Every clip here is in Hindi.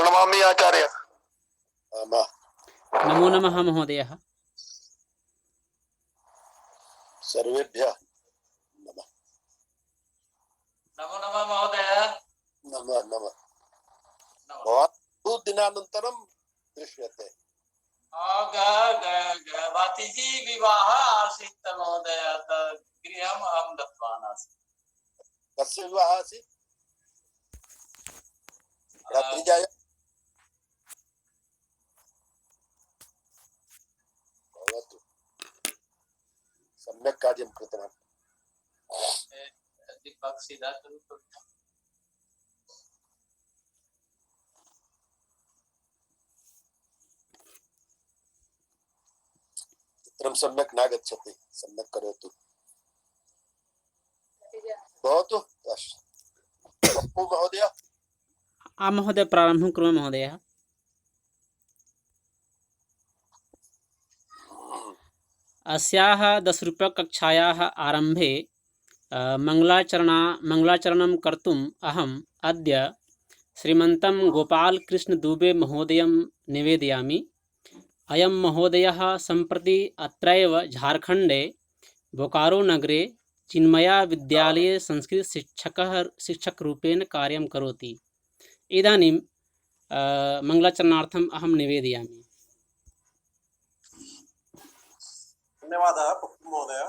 प्रणमामि आचार्य। नमो नमः महोदयः। सर्वेभ्यः नमः। नमो नमः महोदय। नमः नमः। बहुत दिनानन्तरं दृश्यते। भतिजी विवाह आसीत् महोदय, गृहम् अहं दत्तवान् आसीत्। कस्य विवाह आसीत्? भ्रातृजाया? भवतु, सम्यक् कार्यं कृतवान्। दीपक सीधा करो। चित्रं सम्यक् नागच्छति, सम्यक् करोतु। भवतु। पप्पू महोदय। महोदय प्रारम्भं कुर्मः महोदय। अस्याः 10 कक्षायाः आरम्भे मङ्गलाचरणं कर्तुम् अहम् अद्य श्रीमन्तं गोपालकृष्ण दुबे महोदयं निवेदयामि। अयं महोदयः सम्प्रति अत्रैव झारखण्डे बोकारो नगरे चिन्मया विद्यालये शिक्षकरूपेण कार्यं करोति। इदानीं मङ्गलाचरणार्थम् अहं निवेदयामि। धन्यवादः पप्पू महोदय।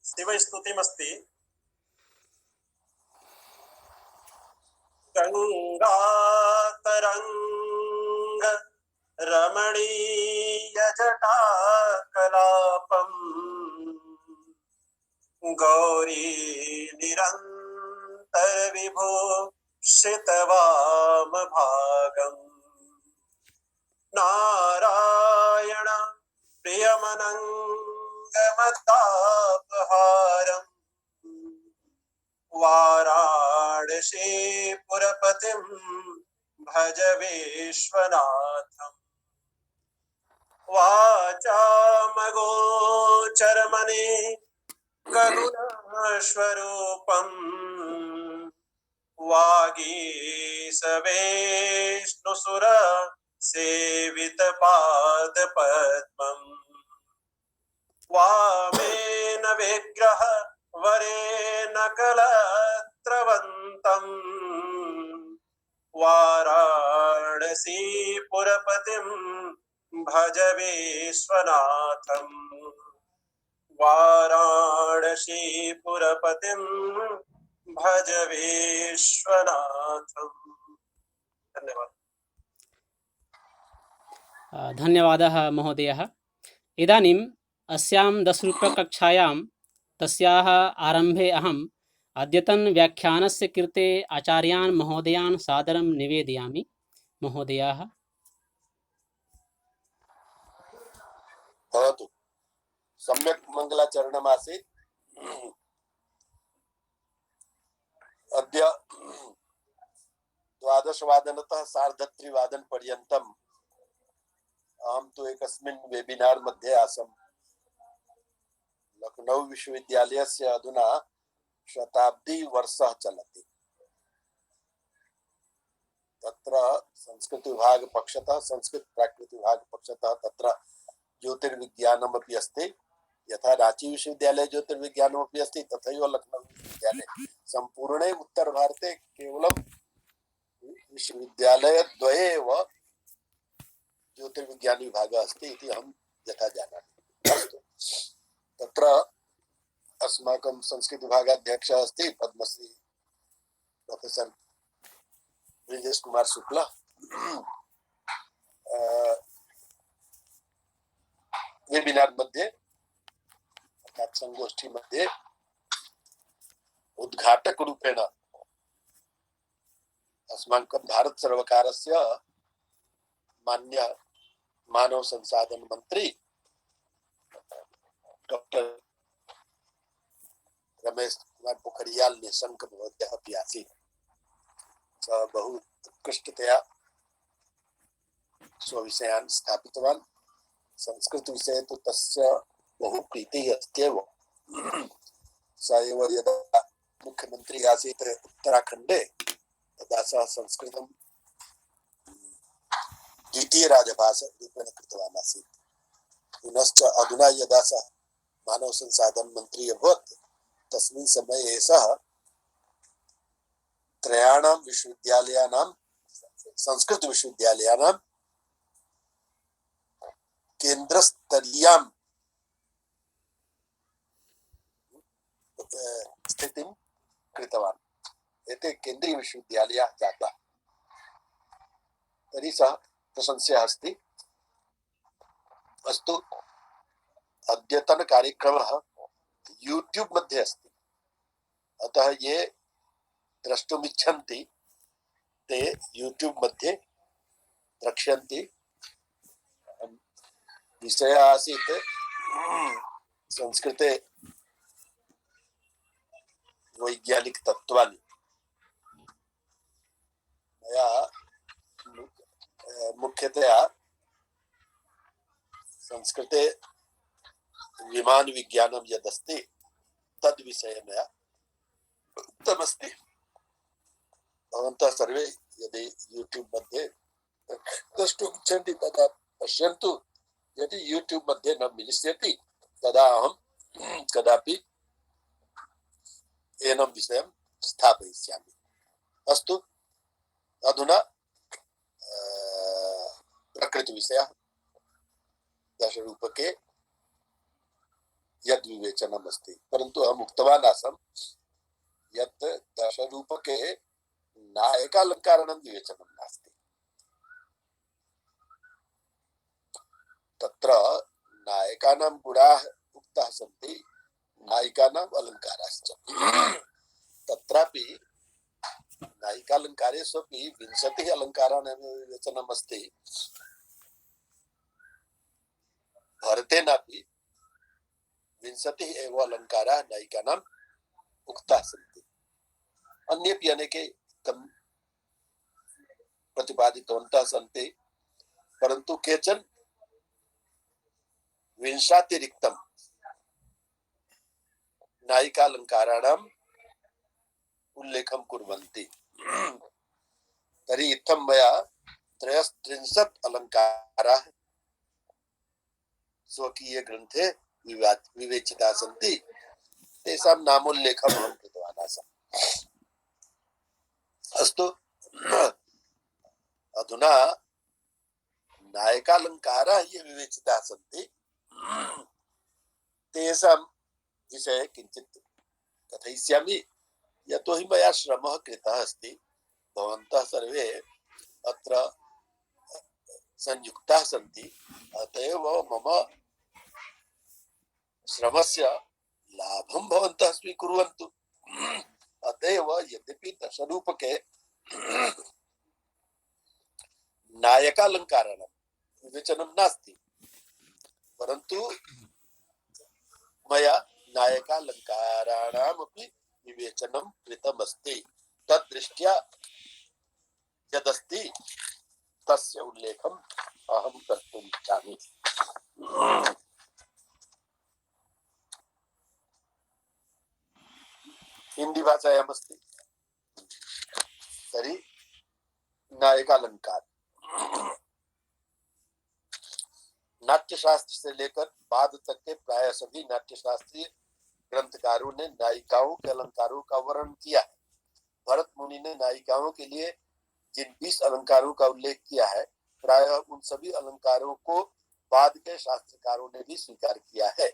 शिवस्तुतिमस्ति। गङ्गातरङ्ग रमणीयजटाकलापम् गौरी निरन्तर विभो श्रितवामभागम् नारायण प्रियमनङ्गमतापहारम् वाराणसीपुरपतिं भज विश्वनाथम् वाचामगोचरमने करुणास्वरूपम् वागीशवेष्णुसुर सेवितपादपद्मम् वामेन विग्रह वरेण कलत्रवन्तम् वाराणसीपुरपतिं भज विश्वनाथम् वाराणसीपुरपतिं भज विश्वनाथम्। धन्यवाद। धन्यवादः महोदयः। इदानीम् अस्यां 10 कक्षायां तस्याः आरम्भे अहम् अद्यतनव्याख्यानस्य कृते आचार्यान् महोदयान् सादरं निवेदयामि। महोदयाः भवतु। सम्यक् मङ्गलाचरणमासीत्। अद्य 12वादनतः 3:30पर्यन्तम् अहं तु एकस्मिन् वेबिनार् मध्ये आसम्। लखनौ विश्वविद्यालयस्य अधुना शताब्दीवर्षः चलति। तत्र संस्कृतविभागपक्षतः संस्कृत-प्राकृतविभागपक्षतः तत्र ज्योतिर्विज्ञानमपि अस्ति। यथा रांची विश्वविद्यालये ज्योतिर्विज्ञानमपि अस्ति, तथैव लखनौ विश्वविद्यालये सम्पूर्णे उत्तरभारते केवलं विश्वविद्यालयद्वये एव ज्योतिर्विज्ञानविभागः अस्ति इति अहं यथा जानामि। अस्तु, तत्र अस्माकं संस्कृतविभागाध्यक्षः अस्ति पद्मश्री प्रोफेसर ब्रिजेश कुमार शुक्ला। वेबिनार मध्ये अर्थात् संगोष्ठी मध्ये उद्घाटक रूपेण अस्माकं भारत सर्वकारस्य मान्य मानव संसाधन मंत्री डॉक्टर रमेश कुमार पोखरियाल निशंक महोदयः अपि आसीत्। सः बहु उत्कृष्टतया स्वविषयान् स्थापितवान्। संस्कृतविषये तु तस्य बहु प्रीतिः अस्त्येव। स एव यदा मुख्यमंत्री आसीत् उत्तराखण्डे तदा सः संस्कृतं द्वितीयराजभाषारूपेण कृतवान् आसीत्। पुनश्च अधुना यदा सः मानव संसाधन मंत्री अभवत् तस्मिन् समये सः त्रयाणां विश्वविद्यालयानां संस्कृत विश्वविद्यालयानां केन्द्रस्तरीयां स्थितिं कृतवान्। एते केन्द्रीय विश्वविद्यालयाः जाताः। तर्हि सः प्रशंस्यः अस्ति। अस्तु, अद्यतन कार्यक्रमः यूट्यूब मध्ये अस्ति, अतः ये द्रष्टुमिच्छन्ति ते यूट्यूब मध्ये द्रक्ष्यन्ति। विषयः आसीत् संस्कृते वैज्ञानिक तत्त्वानि। मया मुख्यतया संस्कृते विमान विज्ञानं यदस्ति तद्विषये मया उक्तमस्ति। भवन्तः सर्वे यदि यूट्यूब मध्ये द्रष्टुम् इच्छन्ति तदा पश्यन्तु। यदि यूट्यूब मध्ये न मिलिष्यति तदा अहं कदापि एनं विषयं स्थापयिष्यामि। अस्तु, अधुना प्रकृतिविषयः दशरूपके यद् विवेचनम् अस्ति, परन्तु अहम् उक्तवान् आसम् यत् दशरूपके नायकालङ्काराणां विवेचनं नास्ति। तत्र नायकानां गुणाः उक्ताः सन्ति, नायिकानाम् अलङ्काराश्च। तत्रापि नायिकालङ्कारेषु अपि 20 अलङ्काराणां विवेचनम् अस्ति। भरतेनापि 20 एव अलङ्काराः नायिकानाम् उक्ताः सन्ति। अन्येपि अनेके प्रतिपादितवन्तः सन्ति, परन्तु केचन 20 नायिकालङ्काराणाम् उल्लेखं कुर्वन्ति। तर्हि इत्थं मया 33 अलङ्काराः स्वकीय ग्रन्थे विवेचिताः सन्ति। तेषां नामोल्लेखम् अहं कृतवान् आसम्। अस्तु, अधुना नायकालङ्काराः ये विवेचिताः सन्ति तेषां विषये किञ्चित् कथयिष्यामि। यतोहि मया श्रमः कृतः अस्ति। भवन्तः सर्वे अत्र संयुक्ताः सन्ति, अत एव मम श्रमस्य लाभं भवन्तः स्वीकुर्वन्तु। अत एव यद्यपि दशरूपके नायकालङ्काराणां विवेचनं नास्ति, परन्तु मया नायकालङ्काराणामपि विवेचनं कृतमस्ति। तद्दृष्ट्या यदस्ति तस्य उल्लेखम् अहं कर्तुम् इच्छामि। हिंदी भाषायाम् अस्ति। तर्हि नायकालंकार नाट्यशास्त्र से लेकर बाद तक के प्राय सभी नाट्यशास्त्रीय ग्रंथकारों ने नायिकाओं के अलंकारों का वर्णन किया है। भरत मुनि ने नायिकाओं के लिए जिन 20 अलंकारों का उल्लेख किया है, प्राय उन सभी अलंकारों को बाद के शास्त्रकारों ने भी स्वीकार किया है।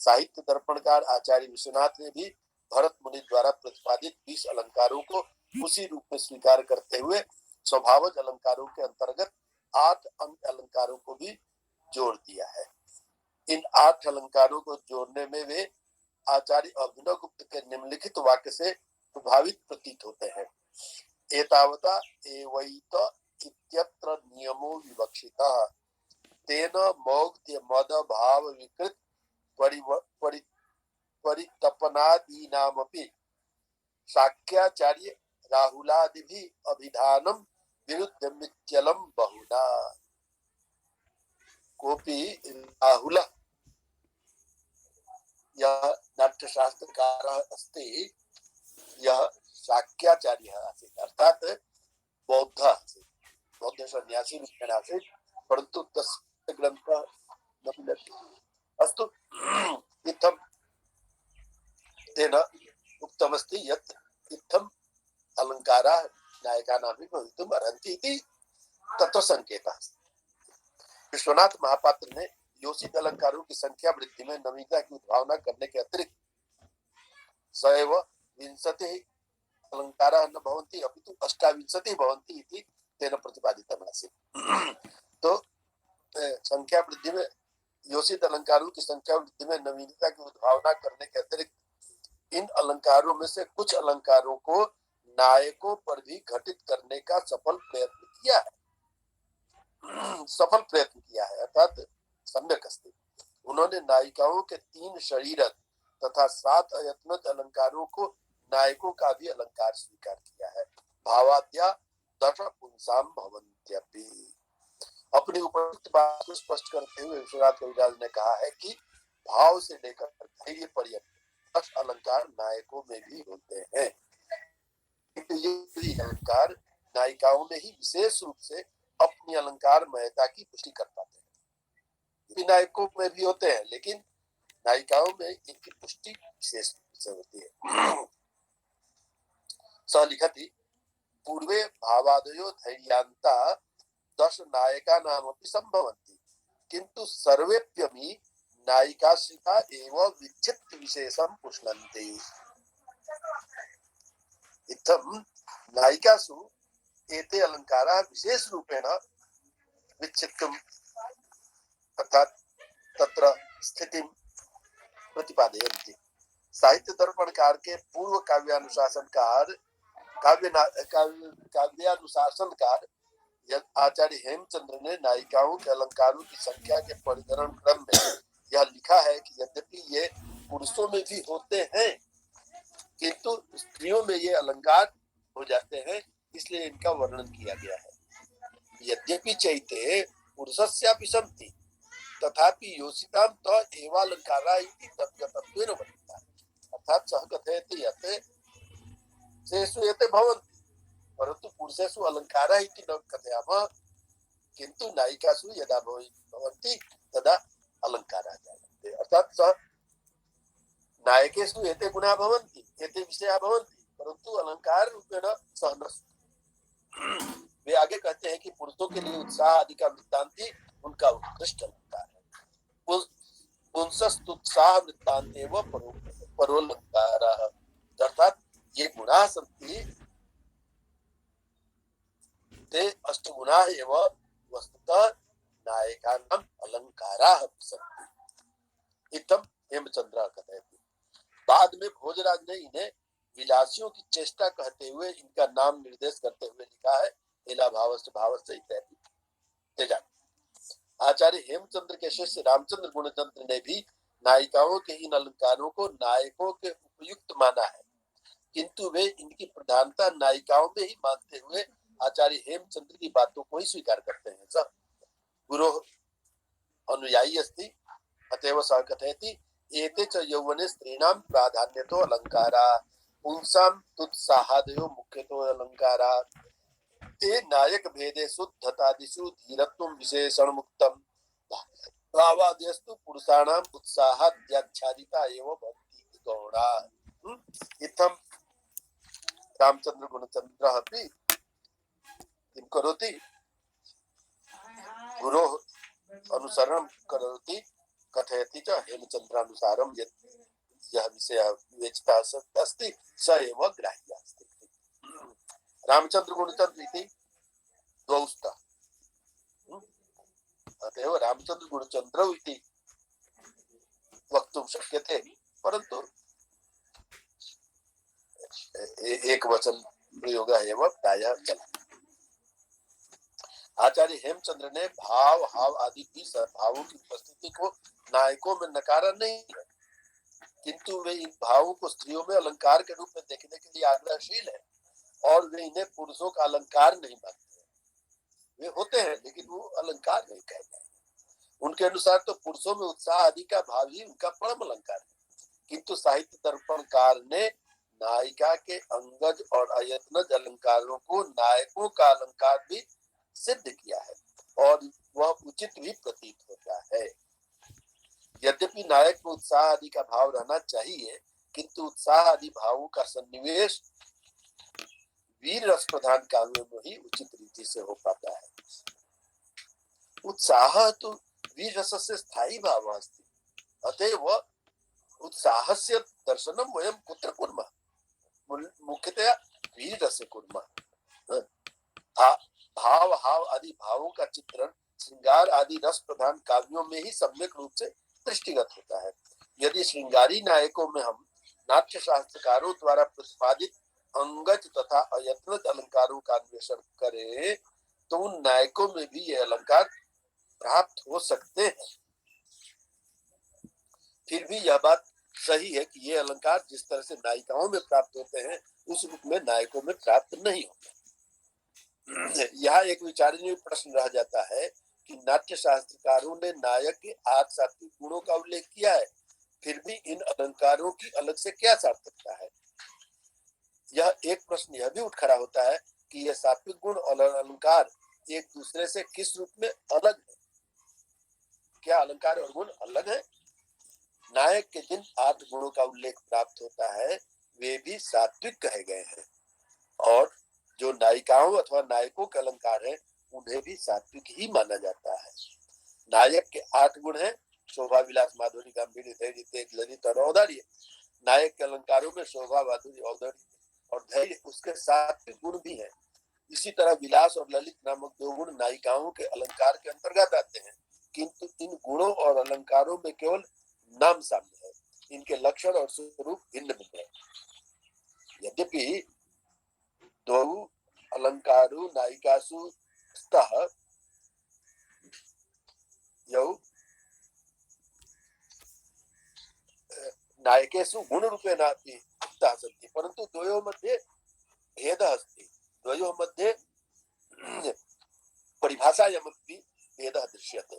साहित्य दर्पणकार आचार्य विश्वनाथ ने भी भरत मुनि द्वारा प्रतिपादित 20 अलंकारों को उसी रूप में स्वीकार करते हुए स्वभावज अलंकारों के अंतर्गत 8 अंग अलंकारों को भी जोड़ दिया है। इन 8 अलंकारों को जोड़ने में वे आचार्य अभिनवगुप्त के निम्नलिखित वाक्य से प्रभावित प्रतीत होते हैं। एतावता एवैत इत्यत्र नियमो विवक्षितः तेन मौक्त्य मद भाव विकृत परितपनादीनामपि शाक्याचार्य राहुलादिभिः अभिधानं विरुद्धमित्यलं बहुना। कोपि राहुलः यः नाट्यशास्त्रकारः अस्ति, यह शाक्याचार्य आसीत् अर्थात बौद्ध आसीत्, बौद्ध सन्यासी रूपेण आसीत्, परन्तु तस्य ग्रन्थः न मिलति। अस्तु, इत्थं तेन उक्तमस्ति यत् इत्थम् अलङ्काराः नायकानामपि भवितुम् अर्हन्ति इति तत्त्वसङ्केतः अस्ति। विश्वनाथ महापात्र ने योषित अलंकारों की संख्या वृद्धि में नवीनता की उद्भावना करने के अतिरिक्त सैव विंशतिः अलंकाराः न भवन्ति अपितु अष्टाविंशतिः भवन्ति इति तेन प्रतिपादितम् आसीत्। तो संख्या वृद्धि में योषित अलंकारों की संख्या वृद्धि में नवीनता की उद्भावना करने के अतिरिक्त इन अलंकारों में से कुछ अलंकारों को नायकों पर भी घटित करने का सफल प्रयत्न किया है, अर्थात सम्यक अस्ति। उन्होंने नायिकाओं के 3 शरीरक तथा 7 अयत्नत अलंकारों को नायकों का भी अलंकार स्वीकार किया है। भावाद्या दश पुंसाम भवन्त्यपि। अपनी उपयुक्त बात को स्पष्ट करते हुए विश्वनाथ कविराज ने कहा है कि भाव से लेकर धैर्य पर्यंत 10 अलंकार नायकों में भी होते हैं, किंतु ये अलंकार नायिकाओं में ही विशेष रूप से अपनी अलंकार महत्ता की पुष्टि कर पाते हैं। नायकों में भी होते हैं, लेकिन नायिकाओं में इनकी पुष्टि विशेष रूप से होती है। स लिखति पूर्वे भावादयो धैर्यान्ता 10 नायका नामपि संभवन्ति, किंतु सर्वेप्यपि नायिकाश्रिता एव विचित्र विशेषं पुष्णन्ति। इत्थं नायिकासु एते अलंकाराः विशेष रूपेण विचित्रम् अर्थात तत्र स्थितिं प्रतिपादयन्ति। साहित्य दर्पणकार के पूर्व काव्यानुशासनकार आचार्य हेमचंद्र ने नायिकाओं के अलंकारों की संख्या के परिगणन क्रम में यह लिखा है कि यद्यपि ये पुरुषों में भी होते हैं, किंतु स्त्रियों में ये अलंकार हो जाते हैं, इसलिए इनका वर्णन किया गया है। यद्यपि चैते पुरुषस्यापि सन्ति तथापि योषितां त एवालंकारा इति तद्गतत्वेन वर्णिता। अर्थात सः कथयति यत् स्त्रीषु एते भवन्ति परन्तु पुरुषेषु अलंकारा इति न कथयामः, किन्तु नायिकासु यदा भवन्ति तदा अलंकाराः जायन्ते। अर्थात सः नायकेषु एते गुणाः भवन्ति, एते विषयाः भवन्ति, परन्तु अलंकार रूपेण सः न। वे आगे कहते हैं कि पुरुषों के लिए उत्साह आदि का वृत्तांति उनका उत्कृष्ट अलंकार है। पुंसस्तुत्साह वृत्तान्तेव परोलंकाराः। अर्थात ये गुणाः सन्ति ते अष्टगुणाः एव वस्तुतः नायकानां अलंकाराः सन्ति। इत्थं हेमचंद्रः कथयति। बाद में भोजराज ने इन्हें विलासियों की चेष्टा कहते हुए इनका नाम निर्देश करते हुए लिखा है एला भावस्य भावस्य इत्यादि तेजा। आचार्य हेमचंद्र के शिष्य रामचंद्र गुणचंद्र ने भी नायिकाओं के इन अलंकारों को नायकों के उपयुक्त माना है, किंतु वे इनकी प्रधानता नायिकाओं में ही मानते हुए आचार्य हेमचंद्र की बातों को ही स्वीकार करते हैं। सः गुरो अनुयायी अस्ति अतएव सः कथयति एते च यौवने स्त्रीणां प्राधान्यतो अलंकारा पुंसां तुत्साहादयो मुख्यतो अलंकारा ते नायक भेदे शुद्धतादिषु धीरत्वं विशेषणमुक्तम् भावादयस्तु पुरुषाणाम् उत्साहाद्याच्छादिता एव भवन्ति गौणा। इत्थं रामचंद्र गुणचंद्रः अपि किं करोति गुरोः अनुसरणं करोति कथयति च हेमचंद्रानुसारं यत् यः विषयः विवेचितः अस्ति स एव ग्राह्यः अस्ति। रामचंद्र गुणचंद्र इति द्वौ स्तः। अतएव रामचंद्र गुणचंद्रौ इति वक्तुं शक्यते, परन्तु एक वचन प्रयोगः एव प्रायः चलति। आचार्य हेमचंद्र ने भाव हाव आदि 20 भावों की उपस्थिति को नायकों में नकारा नहीं है, किंतु वे इन भावों को स्त्रियों में अलंकार के रूप में देखने के लिए आग्रहशील है और वे इन्हें पुरुषों का अलंकार नहीं मानते हैं। वे होते हैं लेकिन वो अलंकार नहीं कहे जाएंगे। उनके अनुसार तो पुरुषों में उत्साह आदि का भाव ही उनका परम अलंकार है, किंतु साहित्य दर्पणकार ने नायिका के अंगज और अयत्नज अलंकारों को नायकों का अलंकार भी सिद्ध किया है और वह उचित भी प्रतीत होता है। यद्यपि नायक में उत्साह आदि का भाव रहना चाहिए, किंतु उत्साह आदि भावों का सन्निवेश वीर रस प्रधान काव्यों में ही उचित रीति से हो पाता है। उत्साह तो वीर रस से स्थायी भाव अस्ति, अतएव उत्साहस्य दर्शनम वयं कुत्र कुर्मः, मुख्यतया वीर रस कुर्मः। भाव हाव आदि भावों का चित्रण श्रृंगार आदि रस प्रधान काव्यों में ही सम्यक रूप से दृष्टिगत होता है। यदि श्रृंगारी नायकों में हम नाट्य शास्त्रकारों द्वारा प्रतिपादित अंगज तथा अयत्नज अलंकारों का अन्वेषण करें तो उन नायकों में भी ये अलंकार प्राप्त हो सकते हैं। फिर भी यह बात सही है कि ये अलंकार जिस तरह से नायिकाओं में प्राप्त होते हैं उस रूप में नायकों में प्राप्त नहीं होते। यहाँ एक विचारणीय प्रश्न रह जाता है कि नाट्य शास्त्रकारों ने नायक के 8 सात्विक गुणों का उल्लेख किया है, फिर भी इन अलंकारों की अलग से क्या सार्थकता है। यह एक प्रश्न यह भी उठ खड़ा होता है कि यह सात्विक गुण और अलंकार एक दूसरे से किस रूप में अलग है। क्या अलंकार और गुण अलग है? नायक के जिन 8 गुणों का उल्लेख प्राप्त होता है वे भी सात्विक कहे गए हैं और जो नायिकाओं अथवा नायकों के अलंकार हैं उन्हें भी सात्विक ही माना जाता है। नायक के 8 गुण हैं शोभा विलास माधुरी गांभीर्य धैर्य तेज ललित और औदार्य। नायक के अलंकारों में शोभा माधुरी औदार्य और धैर्य उसके सात्विक गुण भी हैं। इसी तरह विलास और ललित नामक 2 गुण नायिकाओं के अलंकार के अंतर्गत आते हैं, किंतु इन गुणों और अलंकारों में केवल नाम साम्य है, इनके लक्षण और स्वरूप भिन्न भिन्न है। यद्यपि 2 अलंकारो नायिकासु स्तः यौ नायकेषु गुण रूपेणापि उक्ताः सन्ति, परन्तु द्वयोः मध्ये भेदः अस्ति। द्वयोः मध्ये परिभाषायामपि भेदः दृश्यते।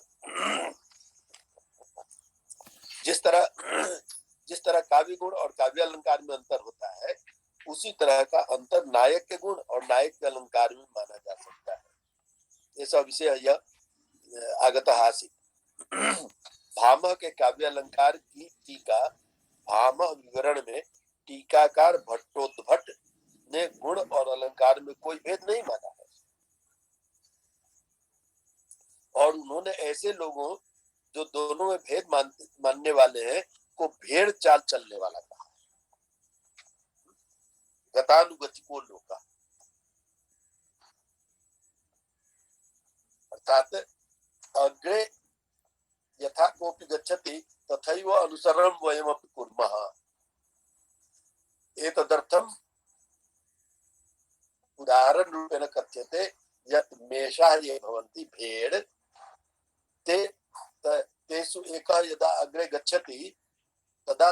जिस तरह काव्य गुण और काव्य अलंकार में अंतर होता है उसी तरह का अंतर नायक के गुण और नायक के अलंकार में माना जा सकता है। ऐसा विषय यह आगतः आसीत्। भामह के काव्य अलंकार की टीका भामह विवरण में टीकाकार भट्टोद्भट ने गुण और अलंकार में कोई भेद नहीं माना है और उन्होंने ऐसे लोगों जो दोनों में भेद मानने वाले हैं को भेड़ चाल चलने वाला कहा। गतानुगतिको लोका, अर्थात अग्रे यथा कोऽपि गच्छति तथैव अनुसरणं वयमपि कुर्मः। एतदर्थम् उदाहरण रूपेण कथ्यते यत् मेषाः ये भवन्ति भेड़ तेषु एकः यदा अग्रे गच्छति तदा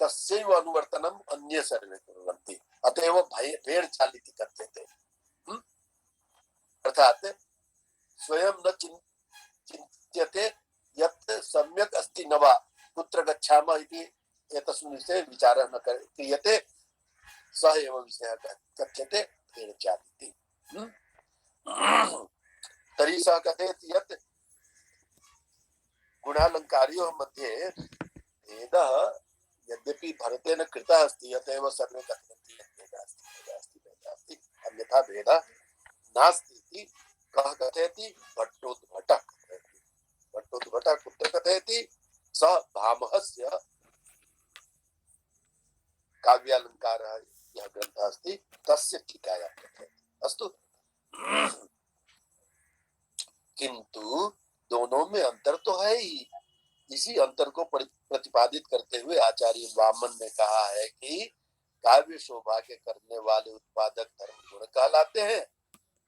तस्यैव अनुवर्तनम् अन्ये सर्वे कुर्वन्ति, अतएव भेड़ चाल इति कथ्यते। अर्थात स्वयं न चिन्त्यते यत् सम्यक् अस्ति न वा कुत्र गच्छामः इति एतस्मिन् विषये विचारः न क्रियते, सः एव विषयः कथ्यते भेड़ चाल इति। तर्हि सः कथयति यत् गुणालंकार्योः मध्ये भेदः यद्यपि भरतेन कृतः अस्ति अतएव सर्वे कथयन्ति यत् भेदः अस्ति, अन्यथा भेदः नास्ति इति कः कथयति? भट्टोद्भटः कथयति। भट्टोद्भटः कुत्र कथयति? सः भामहस्य काव्यालंकारः यः ग्रन्थः अस्ति तस्य टीकायां कथयति। अस्तु, किंतु दोनों में अंतर तो है ही। इसी अंतर को प्रतिपादित करते हुए आचार्य वामन ने कहा है कि काव्य शोभा के करने वाले उत्पादक धर्म गुण कहलाते हैं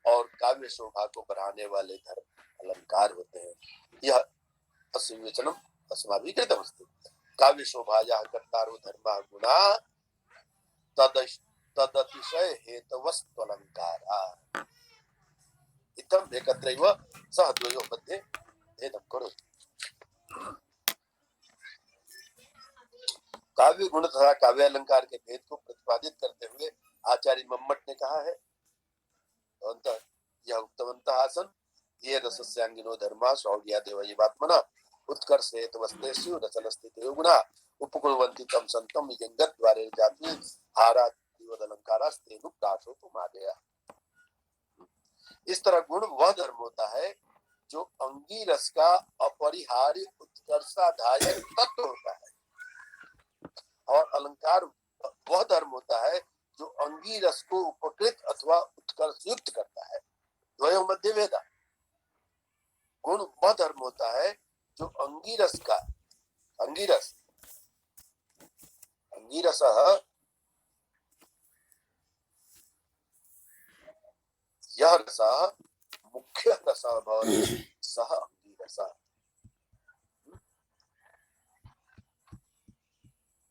और काव्य शोभा को बढ़ाने वाले धर्म अलंकार होते हैं। यह अस्विवचनम अस्माभिकृतमस्ति। काव्य शोभायाः कर्तारो धर्मः गुणाः तदतिशय हेतवस्तु अलंकाराः। इत्थम् एकत्रैव सः द्वयोः मध्ये भेदं करोति। काव्य गुण तथा काव्य अलंकार के भेद को प्रतिपादित करते हुए आचार्य मम्मट ने कहा है, यह उक्तवन्तः आसन् ये रसस्यांगिनो धर्मा शौर्यादेव जीवात्मना उत्कर्ष हेतुवस्तेषु रसनस्थितयो गुणा उपकुर्वन्ति तं सन्तं यंगद्वारे जाति आराधिवद अलंकारास्तेनुप्राशोपमादया। इस तरह गुण वह धर्म होता है जो अंगी रस का अपरिहार्य उत्कर्षाधायक तत्व होता है, और अलंकार वह धर्म होता है जो अंगी रस को उपकृत अथवा उत्कर्ष युक्त करता है। द्वयों मध्य भेदा। गुण वह धर्म होता है जो अंगीरस यह रस मुख्य रस भवति सः अंगीरस।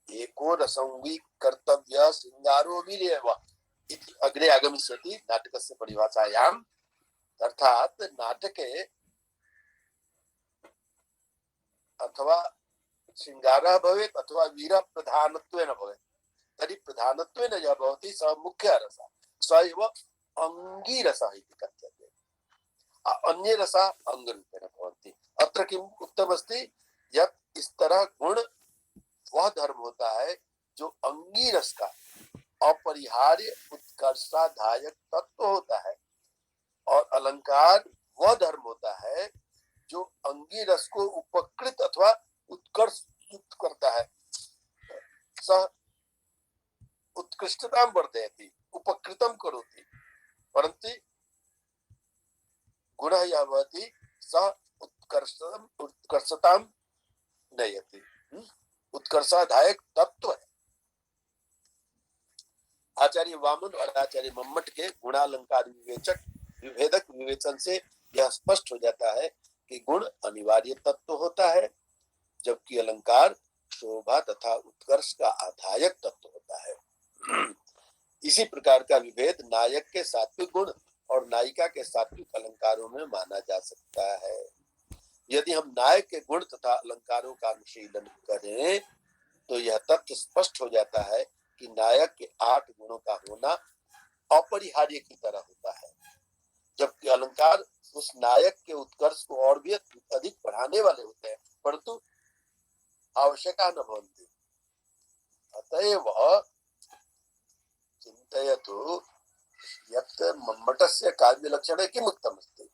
एको रसंगी कर्तव्य श्रृंगारो वीर्येव इति अग्रे आगमिष्यति नाटकस्य परिभाषायाम्। अर्थात नाटके अथवा श्रृंगारः भवेत् अथवा वीर प्रधानत्वेन भवेत् तर्हि प्रधानत्वेन यः भवति सः मुख्यः रसः, स एव अंगीरसः इति कथ्यते। अन्ये रसाः अंगरूपेण भवन्ति। अत्र किम् उक्तमस्ति यत् इस तरह गुण वह धर्म होता है जो अंगी रस का अपरिहार्य उत्कर्षाधायक तत्व होता है, और अलंकार वह धर्म होता है जो अंगी रस को उपकृत अथवा उत्कर्ष युक्त करता है। सह उत्कृष्टतां वर्धयति उपकृतं करोति, परन्तु गुणः यः भवति सः उत्कर्षतां नयति। उत्कर्षाधायक तत्व है। आचार्य वामन और आचार्य मम्मट के गुणालंकार विभेदक विवेचन से यह स्पष्ट हो जाता है कि गुण अनिवार्य तत्व होता है, जबकि अलंकार शोभा तथा उत्कर्ष का आधायक तत्व होता है। इसी प्रकार का विभेद नायक के सात्विक गुण और नायिका के सात्विक अलंकारों में माना जा सकता है। यदि हम नायक के गुण तथा अलंकारों का अनुशीलन करें तो यह तथ्य स्पष्ट हो जाता है कि नायक के 8 गुणों का होना अपरिहार्य की तरह होता है, जबकि अलंकार उस नायक के उत्कर्ष को और भी अधिक बढ़ाने वाले होते हैं, परंतु आवश्यका न भवन्ति। अतएव चिन्तयतु यत् मम्मटस्य काव्यलक्षणे किम् उक्तमस्ति।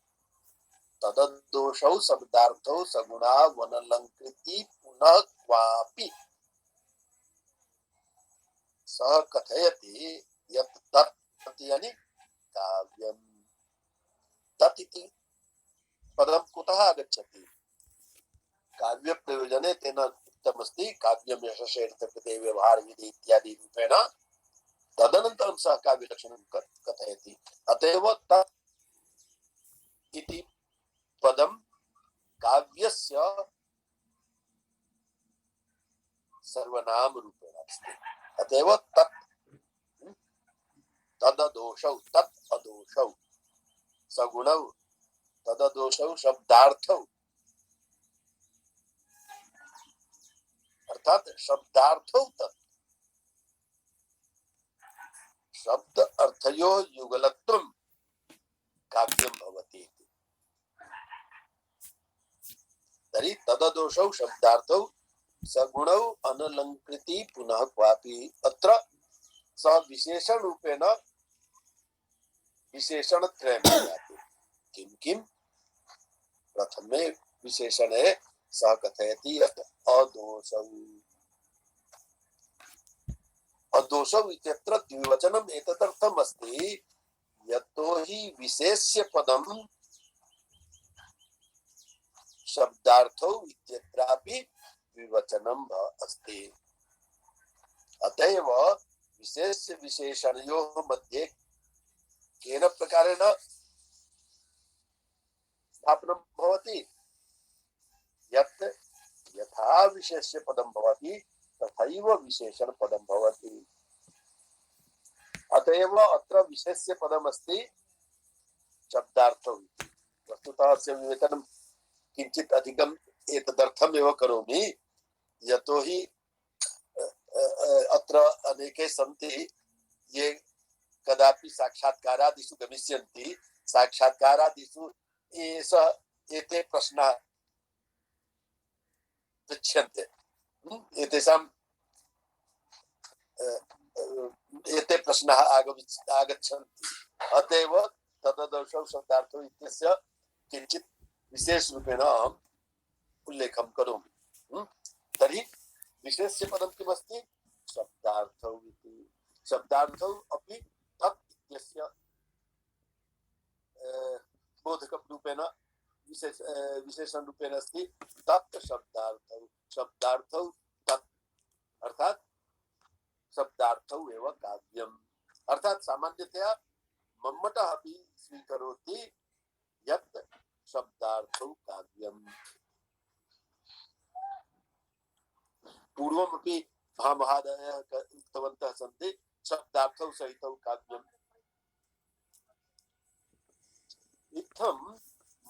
तददोषौ शब्दार्थौ सगुणा वनलंकृति पुनः क्वापि सः कथयति यत् तत् यानी काव्यम्। तत् इति पदं कुतः आगच्छति? काव्य प्रयोजने तेन उक्तमस्ति काव्यं यशसेऽर्थकृते व्यवहारविधि इत्यादि रूपेण। तदनन्तरं सः काव्यलक्षणं कथयति। अतएव तत् इति पदं काव्यस्य सर्वनाम रूपेण अस्ति। अतएव तत् तददोषौ तत् अदोषौ सगुणौ तददोषौ शब्दार्थौ, अर्थात शब्दार्थौ तत् शब्द अर्थयो युगलत्वं काव्यं भवति। तर्हि तददोषौ शब्दार्थौ सगुणौ अनलंकृति पुनः क्वापि। अत्र सः विशेषण रूपेण विशेषणत्रयं ददाति। किं किं? प्रथमे विशेषणे सः कथयति यत् अदोषौ। अदोषौ इत्यत्र द्विवचनम् एतदर्थम् अस्ति यतो हि विशेष्य पदं शब्दार्थौ इत्यत्रापि द्विवचनम् अस्ति। अतएव विशेष्य विशेषणयोः मध्ये केन प्रकारेण स्थापनं भवति? यत् यथा विशेष्य पदं भवति तथैव विशेषण पदं भवति। अतएव अत्र विशेष्य पदम् अस्ति शब्दार्थौ। वस्तुतः अस्य विवेचनं किंचित अधिकम एतदर्थमेव करोमि, यतो हि अत्र अनेके सन्ति ये कदापि साक्षात्कारादिषु गमिष्यन्ति साक्षात्कारादिषु एते प्रश्नाः पृच्छ्यन्ते एतेषां एते प्रश्नाः आगच्छन्ति अतएव तददर्शौ शब्दार्थौ इत्यस्य किञ्चित् विशेषरूपेण अहम् उल्लेखं करोमि तर्हि विशेष्य पदं किमस्ति शब्दार्थौ इति शब्दार्थौ अपि तत् इत्यस्य बोधकरूपेण विशेषण रूपेण अस्ति तत् शब्दार्थौ तत् अर्थात शब्दार्थौ एव काव्यम् अर्थात सामान्यतया मम्मटः अपि स्वीकरोति यत् शब्दार्थौ काव्यम् पूर्वमपि महामहोदयः उक्तवन्तः सन्ति शब्दार्थौ सहितौ काव्यम् इत्थं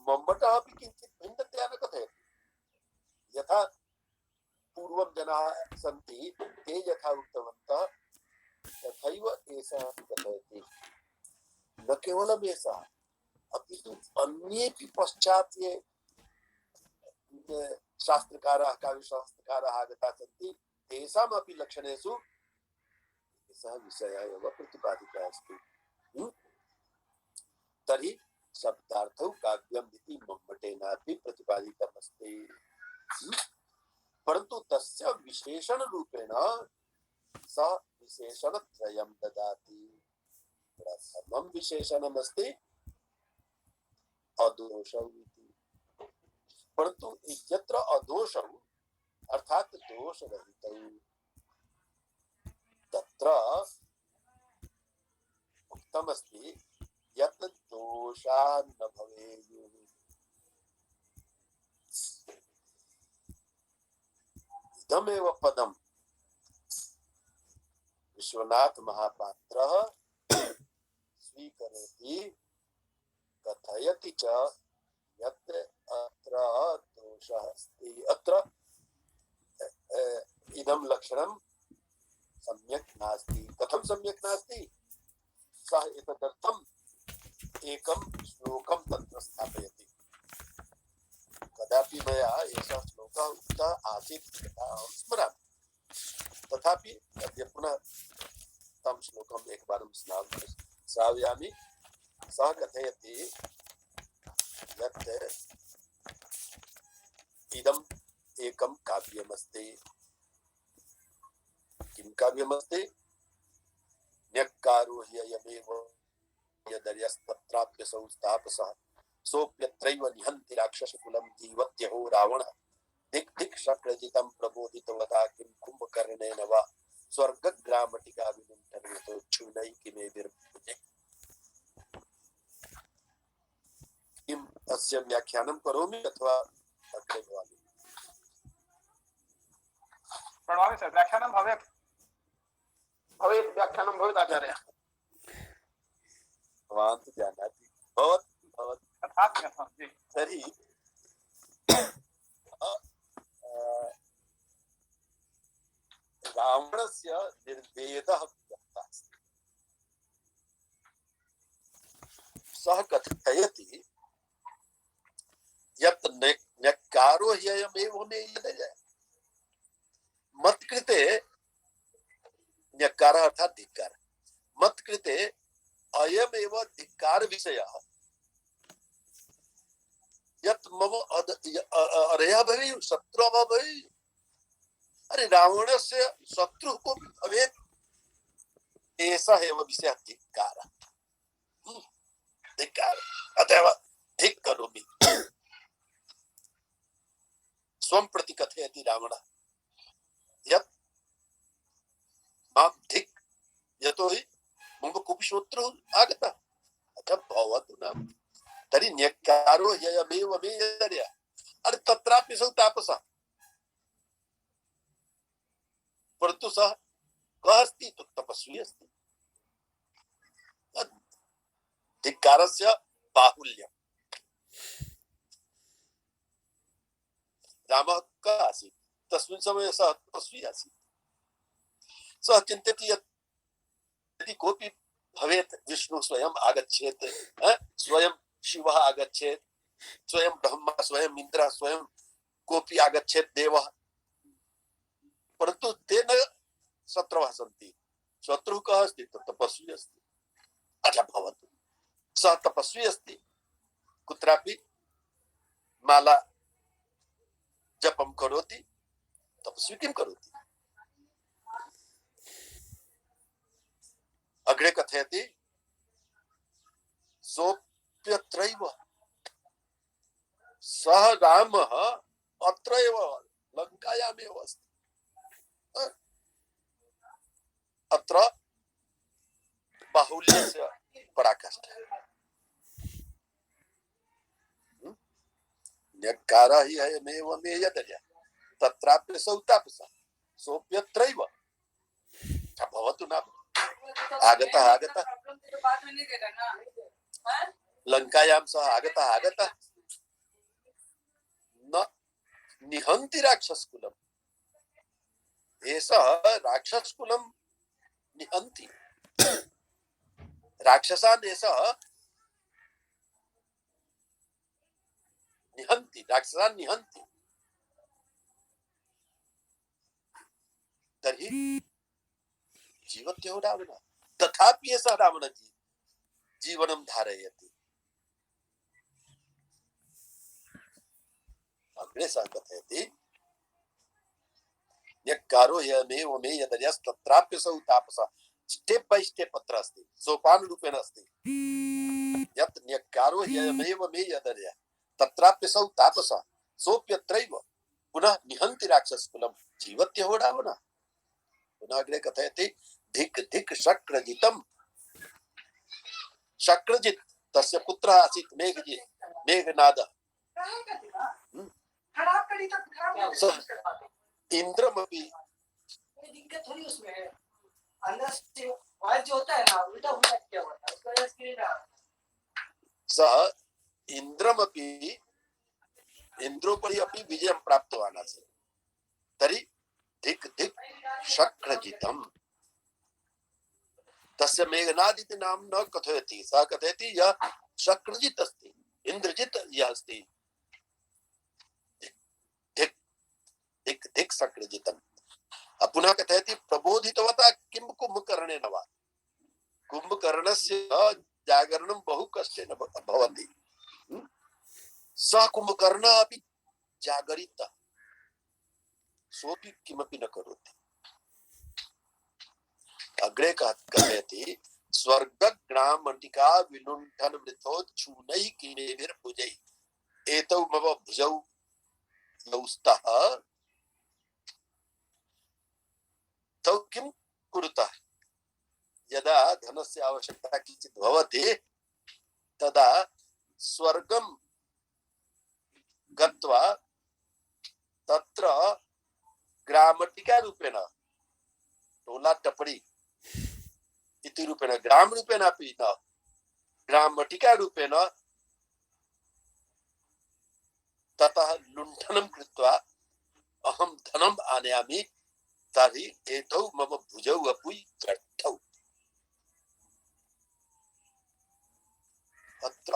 मम्मटः अपि किञ्चित् भिन्नतया न कथयति यथा पूर्वं जनाः सन्ति ते यथा उक्तवन्तः तथैव एषः कथयति न केवलम् एषः अपि तु अन्येपि पश्चात् ये शास्त्रकाराः काव्यशास्त्रकाराः आगताः सन्ति तेषामपि लक्षणेषु सः विषयः एव प्रतिपादितः अस्ति तर्हि शब्दार्थौ काव्यम् इति मम्मटेनापि प्रतिपादितम् अस्ति परन्तु तस्य विशेषणरूपेण सः विशेषणत्रयं ददाति प्रथमं विशेषणमस्ति अदोषौ इति परन्तु यत्र अदोषौ अर्थात दोषरहितौ तत्र उक्तमस्ति यत् दोषा न भवेयुः इदमेव पदं विश्वनाथ महापात्रः स्वीकरोति कथयति च यत् अत्र दोषः अस्ति अत्र इदं लक्षणं सम्यक् नास्ति कथं सम्यक् नास्ति सः एतदर्थम् एकं श्लोकं तत्र स्थापयति कदापि मया एषः श्लोकः उक्तः आसीत् यथा अहं स्मरामि तथापि अद्य पुनः तं श्लोकम् एकवारं श्रावयामि सः कथयति यत् इदम् एकं काव्यमस्ति किं काव्यमस्ति न्यक्कारो ह्ययमेव यदर्यस्तत्राप्यसौ तापसः सोऽप्यत्रैव निहन्ति राक्षसकुलं जीवत्यहो रावणः दिक् दिक् शक्रजितं प्रबोधितवता किं कुम्भकर्णेन वा स्वर्गग्रामटिका विलुण्ठनयतो क्षुण्णैकिमेभिर्भुजे किम् अस्य व्याख्यानं करोमि अथवा अग्रे भवामि प्रणमामि सर व्याख्यानं भवेत् भवेत् व्याख्यानं भवेत् आचार्य भवान् तु जानाति भवत् तथापि तर्हि रावणस्य निर्वेदः व्यक्तः अस्ति सः कथयति यत् न्यक्कारो ह्ययमेव मे यदय मत्कृते न्यक्कारः अर्थात् धिक्कारः मत्कृते अयमेव धिक्कार विषयः यत् मम अरयः भवेयुः शत्रुः भवेयुः अरे रावणस्य शत्रुः कोऽपि भवेत् एषः एव विषयः धिक्कारः धिक्कारः अतएव धिक् करोमि स्वं प्रति कथयति रावणः यत् मां धिक् यतोहि मम कोऽपि शत्रुः आगतः अतः भवतु नाम तर्हि न्यक्कारो ह्ययमेव मे यदर्यः अरे तत्राप्यसौ तापसः परन्तु सः कः अस्ति तो तपस्वी अस्ति धिक्कारस्य बाहुल्यम् रामः कः आसीत् तस्मिन् समये सः तपस्वी आसीत् सः चिन्तयति यत् यदि कोऽपि भवेत् विष्णु स्वयं आगच्छेत्, स्वयं शिवः आगच्छेत्, स्वयं ब्रह्मा, स्वयं इन्द्रः, स्वयं कोऽपि आगच्छेत् देवः, परन्तु ते न शत्रवः सन्ति। शत्रुः कः अस्ति? तपस्वी अस्ति। अच्छा भवतु, सः तपस्वी अस्ति, कुत्रापि माला जपं करोति, तपस्वी किं करोति? अग्रे कथयति सोऽप्यत्रैव, सः रामः अत्रैव लङ्कायामेव अस्ति। अत्र बाहुल्यस्य पराकाष्ठा। न्यक्कारः हि अयमेव मे यदर्य तत्राप्यसौ तापसः सोऽप्यत्रैव। भवतु नाम आगतः लङ्कायां सः आगतः न निहन्ति राक्षसकुलम्, एषः राक्षसकुलं निहन्ति, राक्षसान् एषः निहन्ति, राक्षसान् निहन्ति। तर्हि जीवत्यहो रावणः, तथापि एषः रावणः जीवनं धारयति। अग्रे सः कथयति न्यक्कारो ह्यमेव मे यदर्यस्तत्राप्यसौ तापसः। स्टेप बाय स्टेप अत्र अस्ति, सोपान रूपेण अस्ति। यत् न्यक्कारो ह्यमेव मे यदर्य तत्राप्यसौ तापसः सोऽप्यत्रैव पुनः निहन्ति राक्षसकुलं जीवत्यहो रावणः। पुनः अग्रे कथयति धिक् धिक् शक्रजितम्। शक्रजित् तस्य पुत्रः आसीत् मेघनादः। इंद्रमपि सः इंद्रमपि इंद्रोपरि अपि विजयं प्राप्तवान् आसीत्। तर्हि धिक् धिक् शक्रजितम्। तस्य मेघनाद इति नाम न कथयति, सः कथयति यः शक्रजित् अस्ति, इंद्रजित् यः अस्ति, धिक् धिक् धिक् शक्रजितम्। पुनः कथयति प्रबोधितवता किं कुम्भकर्णेन वा। कुम्भकर्णस्य जागरणं बहु कष्टेन भवति। सः कुम्भकर्णः अपि जागरितः, सोऽपि किमपि न करोति। अग्रे कथयति स्वर्गग्रामटिका विलुण्ठन वृथोच्छूनैः किमेभिर्भुजैः एतौ मम भुजौ यौस्तः तौ किं कुरुतः। यदा धनस्य आवश्यकता किञ्चित् भवति तदा स्वर्गं गत्वा तत्र ग्रामटिका रूपेण, टोला टपरी इति रूपेण, ग्राम रूपेण अपि न, ग्रामटिका रूपेण ततः लुण्ठनं कृत्वा अहं धनम् आनयामि, तर्हि एतौ मम भुजौ अपि गच्छौ। अत्र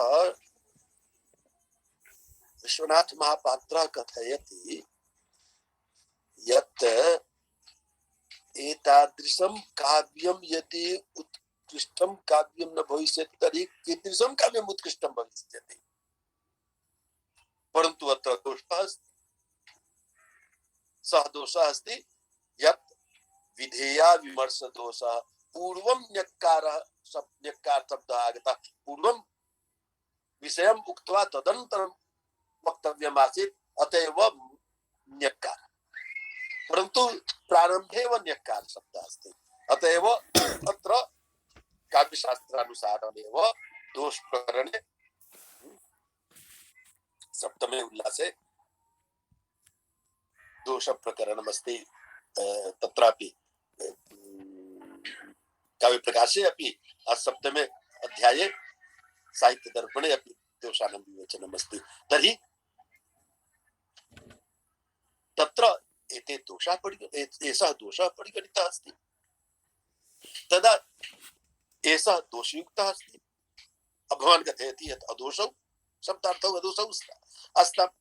विश्वनाथ महापात्रः कथयति यत् एतादृशं काव्यं यदि उत्कृष्टं काव्यं न भविष्यति तर्हि कीदृशं काव्यम् उत्कृष्टं भविष्यति। परन्तु अत्र दोषः अस्ति, सः दोषः अस्ति यत् विधेया विमर्श दोषः। पूर्वं न्यक्कार शब्दः आगतः, पूर्वं विषयम् उक्त्वा तदनन्तरं वक्तव्यमासीत्, अतएव न्यक्कार। परन्तु प्रारम्भे एव न्यक्कार शब्दः अस्ति, अतएव अत्र काव्यशास्त्रानुसारमेव दोषप्रकरणे सप्तमे उल्लासे दोषप्रकरणमस्ति। तत्रापि काव्यप्रकाशे अपि सप्तमे अध्याये साहित्यदर्पणे अपि दोषानां विवेचनमस्ति। तर्हि तत्र एते दोषाः एषः दोषः परिगणितः अस्ति। तदा एषः दोषयुक्तः अस्ति। भवान् कथयति यत् अदोषौ शब्दार्थौ अदोषौ अस्ताम्,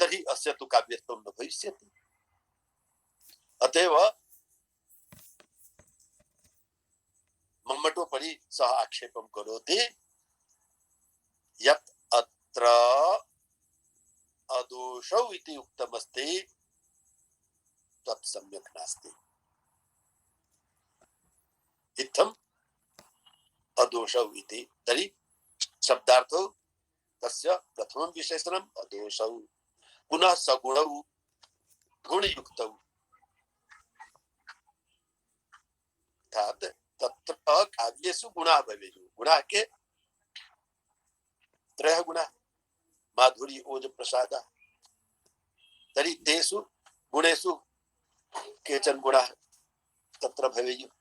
तर्हि अस्य तु काव्यत्वं न भविष्यति। अतएव मम्मटोपरि सः आक्षेपं करोति यत् अत्र अदोषौ इति उक्तमस्ति तत् सम्यक् नास्ति। इत्थम् अदोषौ इति, तर्हि शब्दार्थौ तस्य प्रथमं विशेषणम् अदोषौ, पुनः सगुणौ गुणयुक्तौ, अर्थात् तत्र काव्येषु गुणाः भवेयुः। गुणाः के? त्रयः गुणाः, माधुर्य ओज प्रसादः। तर्हि तेषु गुणेषु केचन गुणाः तत्र भवेयुः।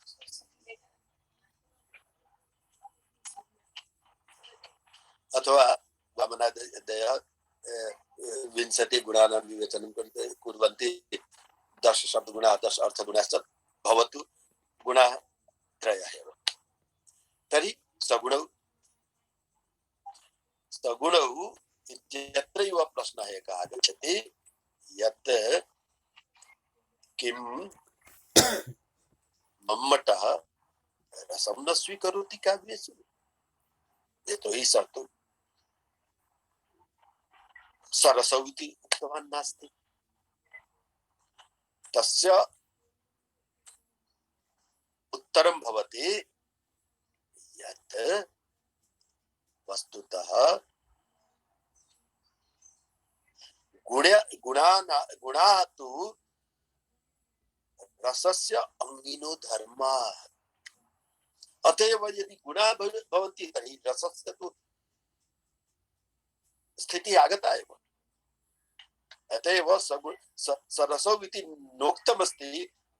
अथवा वामनादयः विंशति गुणानां विवेचनं कुर्वन्ति, 10 शब्दगुणाः 10 अर्थगुणाश्च भवतु, गुणाः त्रयः एव। तर्हि सगुणौ इत्यत्रैव प्रश्नः एकः आगच्छति यत् किं मम्मटः रसं न स्वीकरोति काव्येषु? यतोहि सः तु सरसौ इति उक्तवान् नास्ति। तस्य उत्तरं भवति यत् वस्तुतः गुणाः तु रसस्य अंगिनो धर्माः। अतएव यदि गुणाः भवन्ति तर्हि रसस्य तु स्थितिः आगता एव। अतएव सरसौ इति नोक्तमस्ति,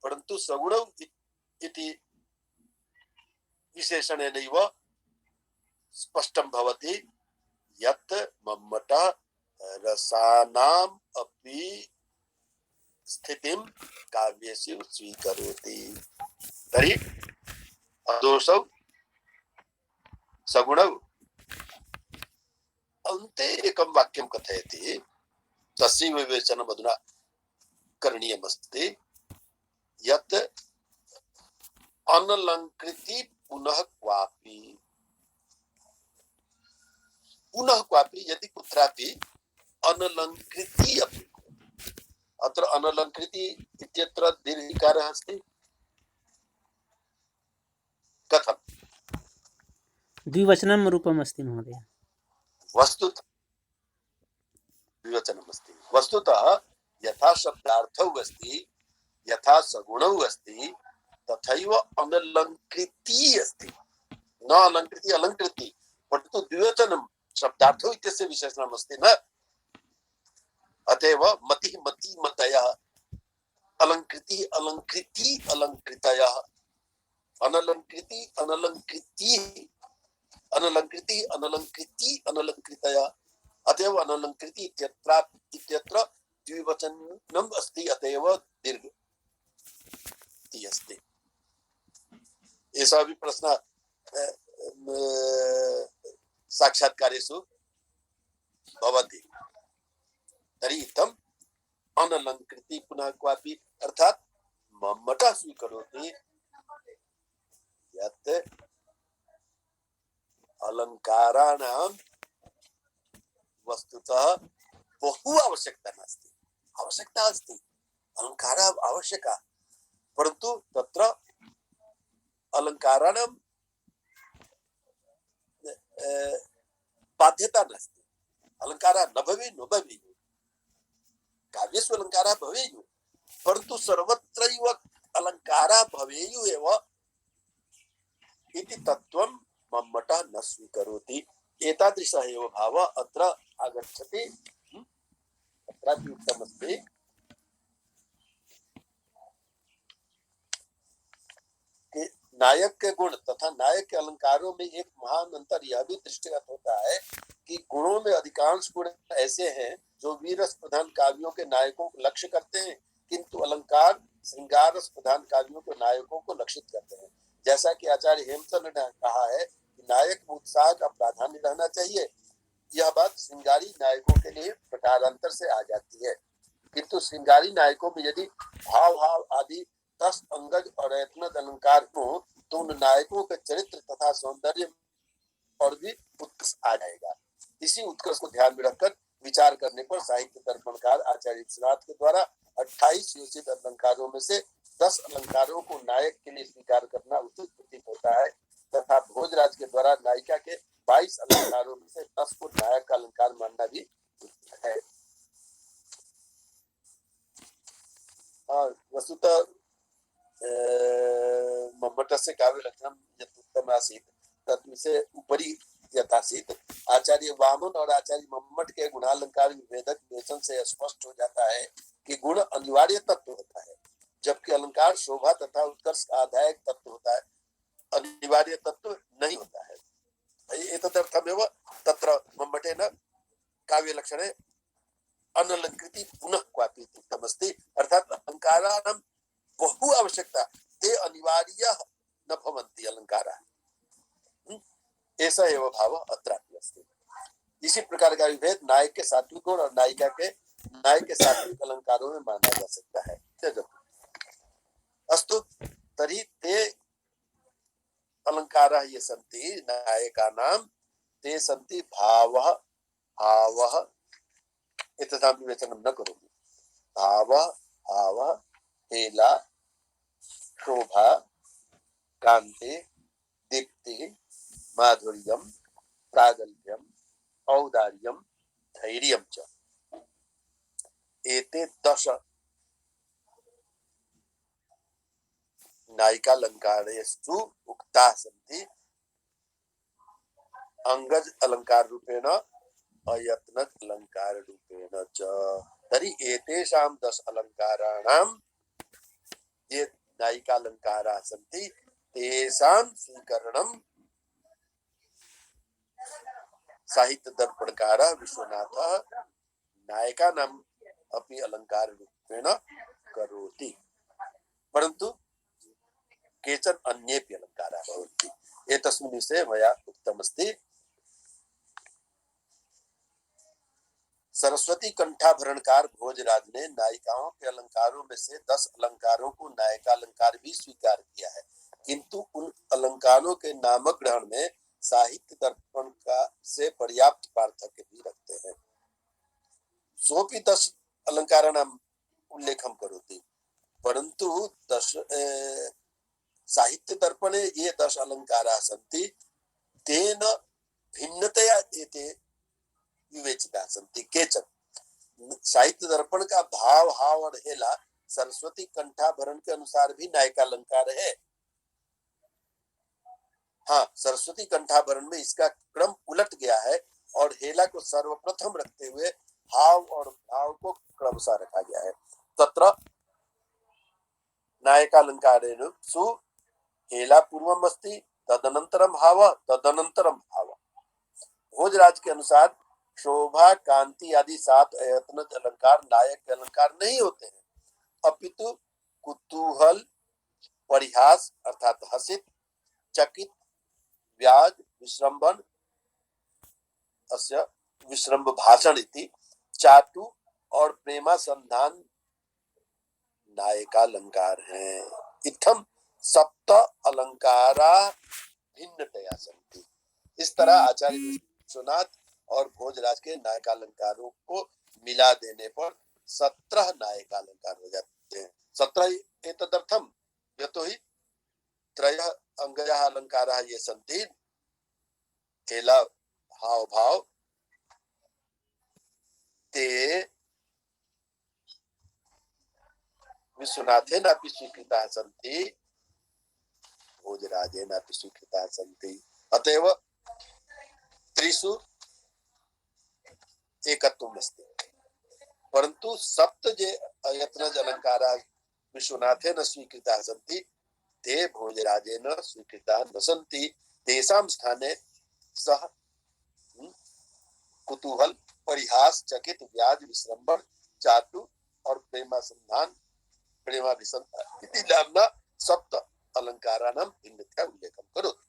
परन्तु सगुणौ इति विशेषणेनैव स्पष्टं भवति यत् मम्मटः रसानाम् अपि स्थितिं काव्येषु स्वीकरोति। तर्हि अदोषौ सगुणौ अन्ते एकं वाक्यं कथयति, तस्य विवेचनम् अधुना करणीयमस्ति यत् अनलङ्कृति पुनः क्वापि यदि कुत्रापि अनलङ्कृति अपि, अत्र अनलङ्कृति इत्यत्र दीर्घिकारः अस्ति, कथं? द्विवचनं रूपम् अस्ति महोदय। वस्तुतः द्विवचनमस्ति। वस्तुतः यथा शब्दार्थौ अस्ति, यथा सगुणौ अस्ति, तथैव अनलङ्कृति अस्ति। न अलङ्कृति अलङ्कृति, परन्तु द्विवचनं शब्दार्थौ इत्यस्य विशेषणम् अस्ति न। अतएव मतिः मति मतयः, अलङ्कृतिः अलङ्कृति अलङ्कृतयः, अनलङ्कृति अनलङ्कृतिः, अनलङ्कृति अनलङ्कृति अनलङ्कृतयः। अतएव अनलङ्कृति इत्यत्र द्विवचनम् अस्ति, अतएव दीर्घ अस्ति। एषः अपि प्रश्नः साक्षात्कारेषु भवति। तर्हि इत्थम् अनलङ्कृति पुनः क्वापि, अर्थात् मम्मटः स्वीकरोति यत् अलङ्काराणां वस्तुतः बहु आवश्यकता नास्ति। आवश्यकता अस्ति, अलङ्कारः आवश्यकः, परन्तु तत्र अलङ्काराणां बाध्यता नास्ति। अलङ्कारः न भवेयुः, काव्येषु अलङ्कारः भवेयुः, परन्तु सर्वत्रैव अलङ्कारः भवेयुः एव इति तत्त्वं मम्मटः न स्वीकरोति। एतादृशः एव भावः अत्र आगच्छति। अत्रापि उक्तमस्ति कि नायक के गुण तथा नायक के अलंकारों में एक महान अंतर यह भी दृष्टिगत होता है कि गुणों में अधिकांश गुण ऐसे हैं जो वीरस प्रधान काव्यों के नायकों को लक्ष्य करते हैं, किंतु अलंकार श्रृंगार रस प्रधान कार्यों को नायकों को लक्षित करते हैं। जैसा कि आचार्य हेमचंद ने कहा है कि नायक में उत्साह का प्राधान्य रहना चाहिए, यह बात श्रृंगारी नायकों के लिए प्रकारांतर से आ जाती है, किंतु श्रृंगारी नायकों में यदि भाव भाव आदि 10 अंगज और यत्नज अलंकार हो तो उन नायकों के चरित्र तथा सौंदर्य और भी उत्कर्ष आ जाएगा। इसी उत्कर्ष को ध्यान में रखकर विचार करने पर साहित्य दर्पणकार आचार्य विश्वनाथ के द्वारा 28 योजित अलंकारों में से 10 अलंकारों को नायक के लिए स्वीकार करना उचित प्रतीत होता है तथा भोजराज के द्वारा नायिका के 22 अलंकारों में से 10 को नायक का अलंकार मानना भी उचित है। और वस्तुतः मम्मटस्य काव्य लक्षणम यदुत्तम आसीत् तत्विषय उपरि यथासीत। आचार्य वामन और आचार्य मम्मट के गुणालंकार विभेदक विवेचन से स्पष्ट हो जाता है कि गुण अनिवार्य तत्व होता है, जबकि अलंकार शोभा तथा उत्कर्ष का आधायक तत्व होता है, अनिवार्य तत्व नहीं होता है। एतदर्थमेव तत्र मम्मटेन काव्य लक्षणे अनलंकृति पुनः क्वापि उक्तमस्ति, अर्थात अलंकाराणां बहु आवश्यकता ते अनिवार्य न भवन्ति अलंकाराः, ऐसा एव भाव अत्रापि अस्ति। इसी प्रकार का विभेद नायक के सात्विक गुण और नायिका के सात्विक अलंकारों में माना जा सकता है। अस्तु तर्हि ते अलंकाराः ये सन्ति नायकानां ते सन्ति भावः भावः एतदां विवेचनं न करोमि। भावः भावः हेला शोभा कान्ति दीप्तिः माधुर्यम प्रागल्भ्यम औदार्यम धैर्यम च एते 10 नायिकालंकारेषु उक्ताः सन्ति अंगज अलंकार रूपेण अयत्नज अलंकार रूपेण च। तर्हि एतेषां 10 अलंकाराणां ये नायिकालंकाराः सन्ति तेषां स्वीकरणं साहित्य दर्पणकार विश्वनाथ नायकानाम् अपि अलंकार रूपेण करोति, परन्तु केचन अन्येपि अलंकाराः भवन्ति। एतस्मिन् विषये मया उक्तमस्ति। सरस्वती कंठाभरणकार भोजराज ने नायिकाओं के अलंकारों में से 10 अलंकारों को नायिकालंकार भी स्वीकार किया है, किंतु उन अलंकारों के नामग्रहण में साहित्य दर्पण का से पर्याप्त पार्थक्य भी रखते हैं। सोपि 10 अलंकाराणाम् उल्लेखं करोति, परन्तु 10 साहित्य दर्पणे ये 10 अलंकाराः सन्ति तेन भिन्नतया एते विवेचिताः सन्ति। केचन साहित्य दर्पण का भाव हाव और हेला सरस्वती कंठाभरण के अनुसार भी नायिकालंकार है। हाँ, सरस्वती कंठाभरण में इसका क्रम उलट गया है और हेला को सर्वप्रथम रखते हुए हाव और भाव को क्रमशः रखा गया है। तत्र नायिकालंकारेण सु हेला पूर्वम अस्ति तदनंतरम हाव तदनंतरम भाव। भोजराज के अनुसार शोभा कांति आदि 7 अयत्नज अलंकार नायक के अलंकार नहीं होते हैं, अपितु कुतूहल परिहास अर्थात हसित चकित व्याज विश्रम्भन अस्य विश्रम्भ भाषण इति चाटु और प्रेमासंधान नायिकालंकार हैं। इत्थम सप्त अलंकारा भिन्नतया सन्ति। इस तरह आचार्य विश्वनाथ और भोजराज के नायिकालंकारों को मिला देने पर 17 नायिकालंकार हो जाते हैं। 17 एतदर्थम यतोहि त्रयः अंगजः अलंकाराः ये सन्ति हेला हाव भाव ते विश्वनाथेनापि स्वीकृताः सन्ति भोजराजेनापि स्वीकृताः सन्ति। अतएव त्रिषु एकत्वम् अस्ति, परन्तु सप्त जे अयत्नज अलंकाराः विश्वनाथेन स्वीकृताः सन्ति ते भोजराजेन स्वीकृताः न सन्ति। तेषां स्थाने सः कुतूहल परिहास चकित व्याज विश्रम्भण चाटु और प्रेमासंधान प्रेमाभिसन्धान इति नाम्ना सप्त अलङ्काराणां भिन्नतया उल्लेखं करोति।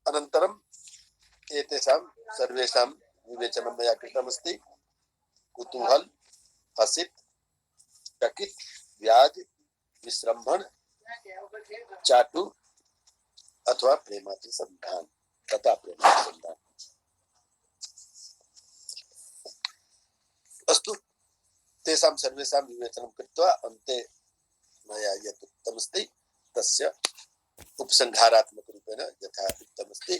अनन्तरम् एतेषां सर्वेषां विवेचनं मया कृतमस्ति। कुतूहल, हसित, चकित, व्याज, विस्रम्भण, चाटु अथवा प्रेमाभिसन्धान तथा प्रेमाभिसन्धान। अस्तु, तेषां सर्वेषां विवेचनं कृत्वा अन्ते मया यत् उक्तमस्ति तस्य उपसंहारात्मकरूपेण यथा उक्तमस्ति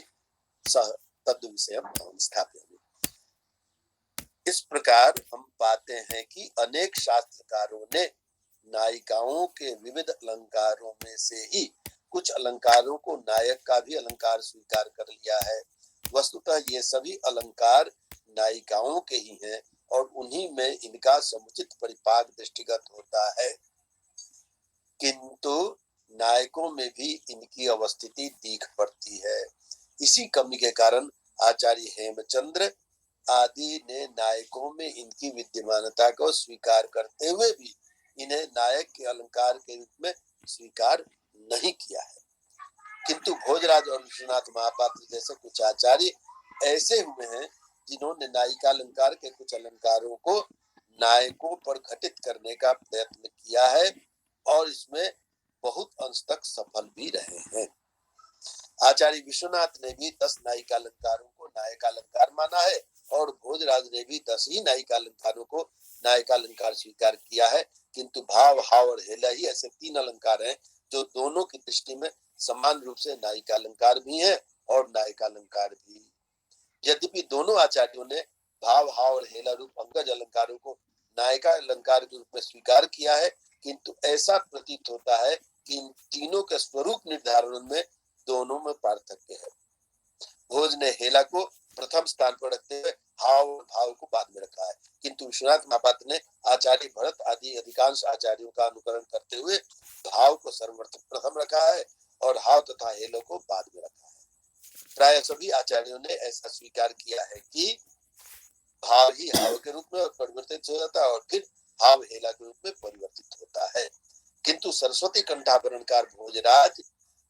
सः तद्विषयम् अहं स्थापयामि। इस प्रकार हम पाते हैं कि अनेक शास्त्रकारों ने नायिकाओं के विविध अलंकारों में से ही कुछ अलंकारों को नायक का भी अलंकार स्वीकार कर लिया है। वस्तुतः ये सभी अलंकार नायिकाओं के ही हैं और उन्हीं में इनका समुचित परिपाक दृष्टिगत होता है, किंतु नायकों में भी इनकी अवस्थिति दीख पड़ती है। इसी कमी के कारण आचार्य हेमचंद्र आदि ने नायकों में इनकी विद्यमानता को स्वीकार करते हुए भी इन्हें नायक के अलंकार के रूप में स्वीकार नहीं किया है। किंतु भोजराज और विश्वनाथ महापात्र जैसे कुछ आचार्य ऐसे हुए हैं जिन्होंने नायिका अलंकार के कुछ अलंकारों को नायकों पर घटित करने का प्रयत्न किया है और इसमें बहुत अंश तक सफल भी रहे हैं। आचार्य विश्वनाथ ने भी 10 नायिका अलंकारों को नायका अलंकार माना है और भोजराज ने भी 10 ही नायिका अलंकारों को नायका अलंकार स्वीकार किया है, किंतु भाव, हाव और हेला ही ऐसे 3 अलंकार हैं जो दोनों की दृष्टि में समान रूप से नायिका अलंकार भी है और नायिका अलंकार भी। यद्यपि दोनों आचार्यों ने भाव, हाव और हेला रूप अंगज अलंकारों को नायिका अलंकार के रूप में स्वीकार किया है, किंतु ऐसा प्रतीत होता है कि इन तीनों के स्वरूप निर्धारण में दोनों में पार्थक्य है। भोज ने हेला को प्रथम स्थान पर रखते हुए हाव और भाव को बाद में रखा है, किंतु विश्वनाथ महापात्र ने आचार्य भरत आदि अधिकांश आचार्यों का अनुकरण करते हुए भाव को सर्वप्रथम प्रथम रखा है और हाव तथा हेलो को बाद में रखा है। प्राय सभी आचार्यों ने ऐसा स्वीकार किया है कि भाव ही हाव के रूप में परिवर्तित हो जाता है और फिर हाव हेला के रूप में परिवर्तित होता है, किंतु सरस्वती कंठाभरणकार भोजराज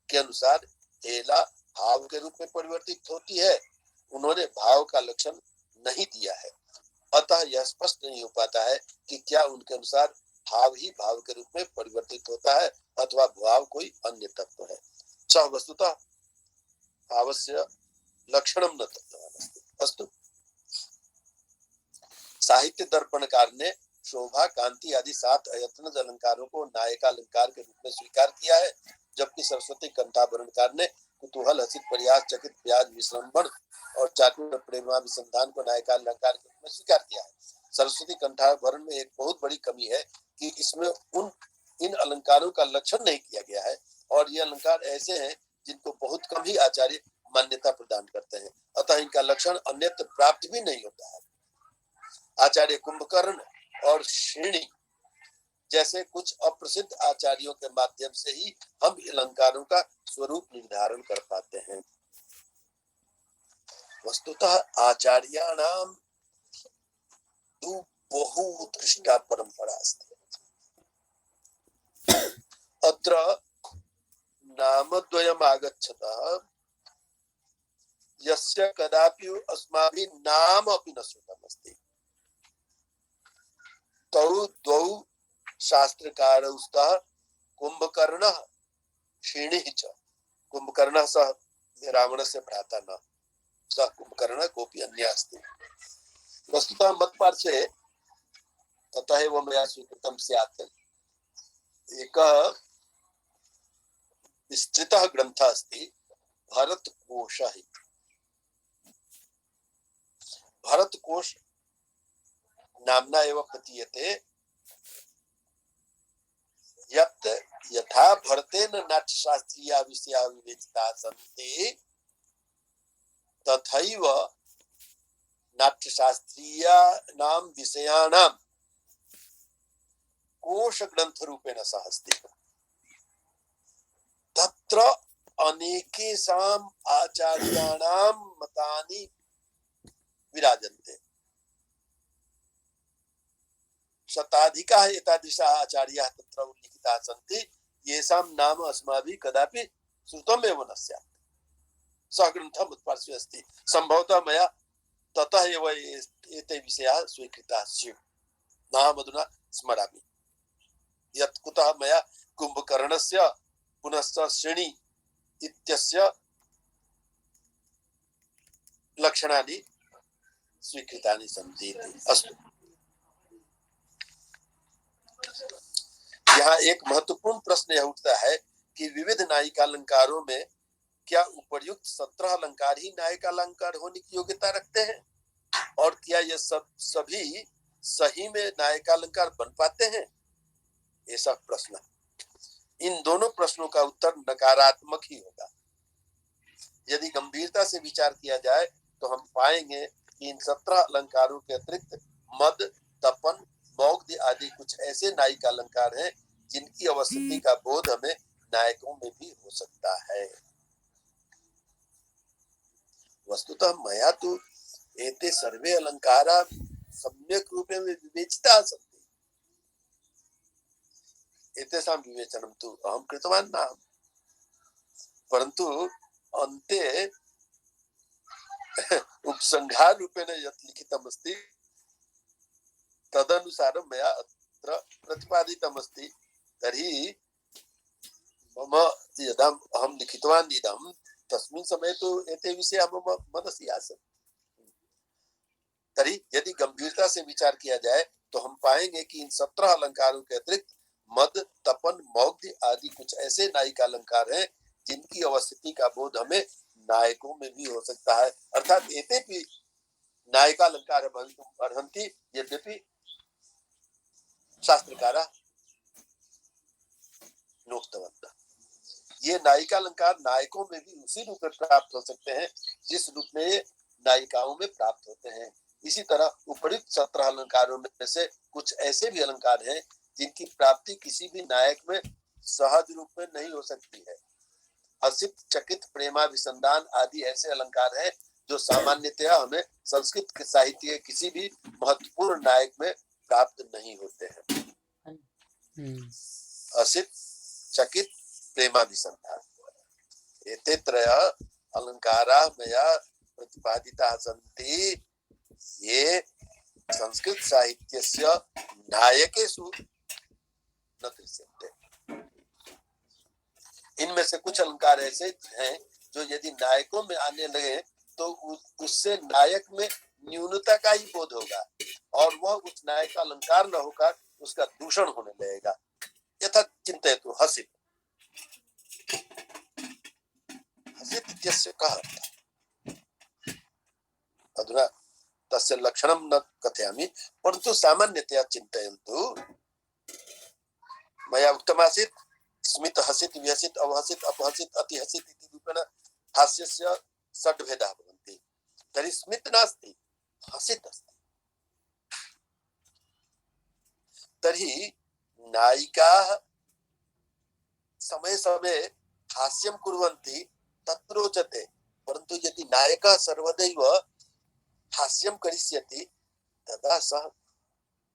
के अनुसार हेला भाव के रूप में परिवर्तित होती है। उन्होंने भाव का लक्षण नहीं दिया है, अतः यह स्पष्ट नहीं हो पाता है कि क्या उनके अनुसार भाव ही भाव के रूप में परिवर्तित होता है अथवा भाव कोई अन्य तत्व है। सह वस्तुतः भावस्य लक्षणम न तत्त्वमस्ति। अस्तु, साहित्य दर्पणकार ने शोभा, कांति आदि 7 अयत्नज अलंकारों को नायका अलंकार के रूप में स्वीकार किया है, जबकि सरस्वती कंठाभरणकार ने कुतूहल, हसित, प्रयास, चकित, व्याज, विस्रम्भण और चाटुर्य प्रेमाभिसंधान को नायका अलंकार के रूप में स्वीकार किया है। सरस्वती कंठाभरण में एक बहुत बड़ी कमी है कि इसमें इन अलंकारों का लक्षण नहीं किया गया है और ये अलंकार ऐसे हैं जिनको बहुत कम ही आचार्य मान्यता प्रदान करते हैं, अतः इनका लक्षण अन्यत्र प्राप्त भी नहीं होता है। आचार्य कुंभकर्ण और श्रेणी जैसे कुछ अप्रसिद्ध आचार्यों के माध्यम से ही हम अलंकारों का स्वरूप निर्धारण कर पाते हैं। वस्तुतः आचार्याणाम तु बहुत्कृष्टा परंपरा अस्ति। अत्र नामद्वयम् आगच्छतः यस्य कदापि अस्माभिः नाम अपि न श्रुतमस्ति। तौ द्वौ शास्त्रकारौ स्तः कुंभकर्णः श्रेणिः च। कुंभकर्णः सः रावणस्य भ्राता न सः कुंभकर्णः कोऽपि अन्यः अस्ति। वस्तुतः मत्पार्श्वे ततः एव मया स्वीकृतं स्यात् एकः विस्तृतः ग्रन्थः अस्ति भरतकोशः इति। भरतकोश नाम्ना एव प्रतीयते यत् यथा भरतेन नाट्यशास्त्रीया विषयाः विवेचिताः सन्ति तथैव नाट्यशास्त्रीयानां विषयाणां कोशग्रन्थरूपेण सः अस्ति। तत्र अनेकेषाम् आचार्याणां मतानि विराजन्ते। शताधिकाः एतादृशाः आचार्याः तत्र उल्लिखिताः सन्ति येषां नाम अस्माभिः कदापि श्रुतमेव न स्यात्। सः ग्रन्थः मत्पार्श्वे अस्ति। सम्भवतः मया ततः एव एते विषयाः स्वीकृताः स्युः। नाम अधुना स्मरामि यत् कुतः मया कुम्भकर्णस्य पुनश्च श्रेणी इत्यस्य लक्षणानि स्वीकृतानि सन्ति। अस्तु, यहाँ एक महत्वपूर्ण प्रश्न यह उठता है कि विविध नायिकालंकारों में क्या उपर्युक्त 17 अलंकार ही नायिकालंकार होने की योग्यता रखते हैं, और क्या ये सभी सही में नायिकालंकार बन पाते हैं? ऐसा प्रश्न। इन दोनों प्रश्नों का उत्तर नकारात्मक ही होगा। यदि गंभीरता से विचार किया जाए तो हम पाएंगे कि इन 17 अलंकारों के अतिरिक्त मद, तपन, मौग्ध आदि कुछ ऐसे नायिका अलंकार हैं जिनकी अवस्थिति का बोध हमें नायकों में भी हो सकता है। वस्तुतः मया तो एते सर्वे अलंकारा सम्यक् रूपेण विवेचिताः सन्ति। एतेषां विवेचनं तु अहं कृतवान् न, परन्तु अन्ते उपसंहार रूपेण यत् लिखितम् अस्ति तदनुसारं मया अत्र प्रतिपादितम् अस्ति। तर्हि मम यदा अहं लिखितवान् इदं तस्मिन् समये तु एते विषयाः मम मनसि आसन्। तर्हि यदि गंभीरता से विचार किया जाए तो हम पाएंगे कि इन 17 अलंकारों के अतिरिक्त मद, तपन, मौग्ध आदि कुछ ऐसे नायिका अलंकार हैं जिनकी अवस्थिति का बोध हमें नायकों में भी हो सकता है। अर्थात एतेपि नायिका अलंकार भवितुम् अर्हन्ति, यद्यपि शास्त्रकाराः नोक्तवन्तः। ये नायिका अलंकार नायकों में भी उसी रूप में प्राप्त हो सकते हैं जिस रूप में ये नायिकाओं में प्राप्त होते हैं। इसी तरह उपयुक्त 17 अलंकारों में से कुछ ऐसे भी अलंकार हैं जिनकी प्राप्ति किसी भी नायक में सहज रूप में नहीं हो सकती है। हसित, चकित, प्रेमाभिसंधान आदि ऐसे अलंकार हैं जो सामान्यतया हमें संस्कृत के साहित्य के किसी भी महत्वपूर्ण नायक में प्राप्त नहीं होते हैं। हसित, चकित, प्रेमाभिसंधान एते त्रयः अलंकाराः मया प्रतिपादिताः सन्ति। ये संस्कृत साहित्यस्य नायकेषु न दृश्यन्ते। इनमें से कुछ अलंकार ऐसे हैं जो यदि नायकों में आने लगे तो उससे नायक में न्यूनता का ही बोध होगा और वह उस नायक का अलंकार न होकर उसका दूषण होने लगेगा। यथा चिन्तयतु हसित। हसित इत्यस्य कः अर्थः? अधुना तस्य लक्षणं न कथयामि, परन्तु सामान्यतया चिन्तयन्तु। मया उक्तमासीत् स्मित, हसित, विहसित, अवहसित, अपहसित, अतिहसित इति रूपेण हास्यस्य षड्भेदाः भवन्ति। तर्हि स्मित नास्ति, हसित अस्ति। तर्हि नायिकाः समय समय हास्यं कुर्वन्ति तत् रोचते, परन्तु यदि नायकः सर्वदैव हास्यं करिष्यति तदा सः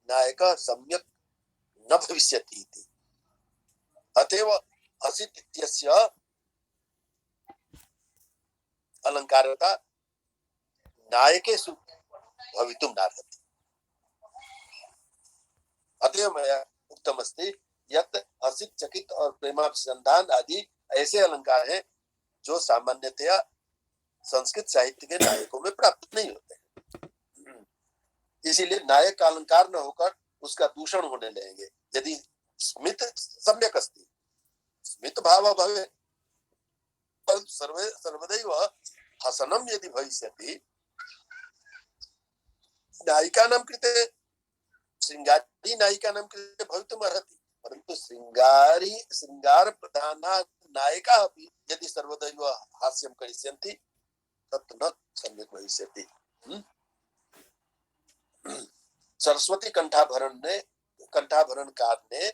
नायकः सम्यक् न भविष्यति इति। अतएव हसित इत्यस्य अलंकारता नायकेषु भवितुं नार्हति। अतएव मया उक्तमस्ति यत् हसित, चकित और प्रेमाभिसंधान आदि ऐसे अलंकार हैं जो सामान्यतया संस्कृत साहित्य के नायकों में प्राप्त नहीं होते हैं। इसीलिए नायक का अलंकार न होकर उसका दूषण होने लगेंगे। यदि स्मित सम्यक अस्ति, स्मित भाव भवे, परन्तु सर्वदैव हसनं यदि भविष्यति नायिकानां कृते, श्रृंगारी नायिकानां कृते भवितुम् अर्हति, परन्तु श्रृंगार प्रधानाः नायिकाः अपि यदि सर्वदैव हास्यं करिष्यन्ति तत् न सम्यक् भविष्यति। सरस्वती कंठाभरणकार ने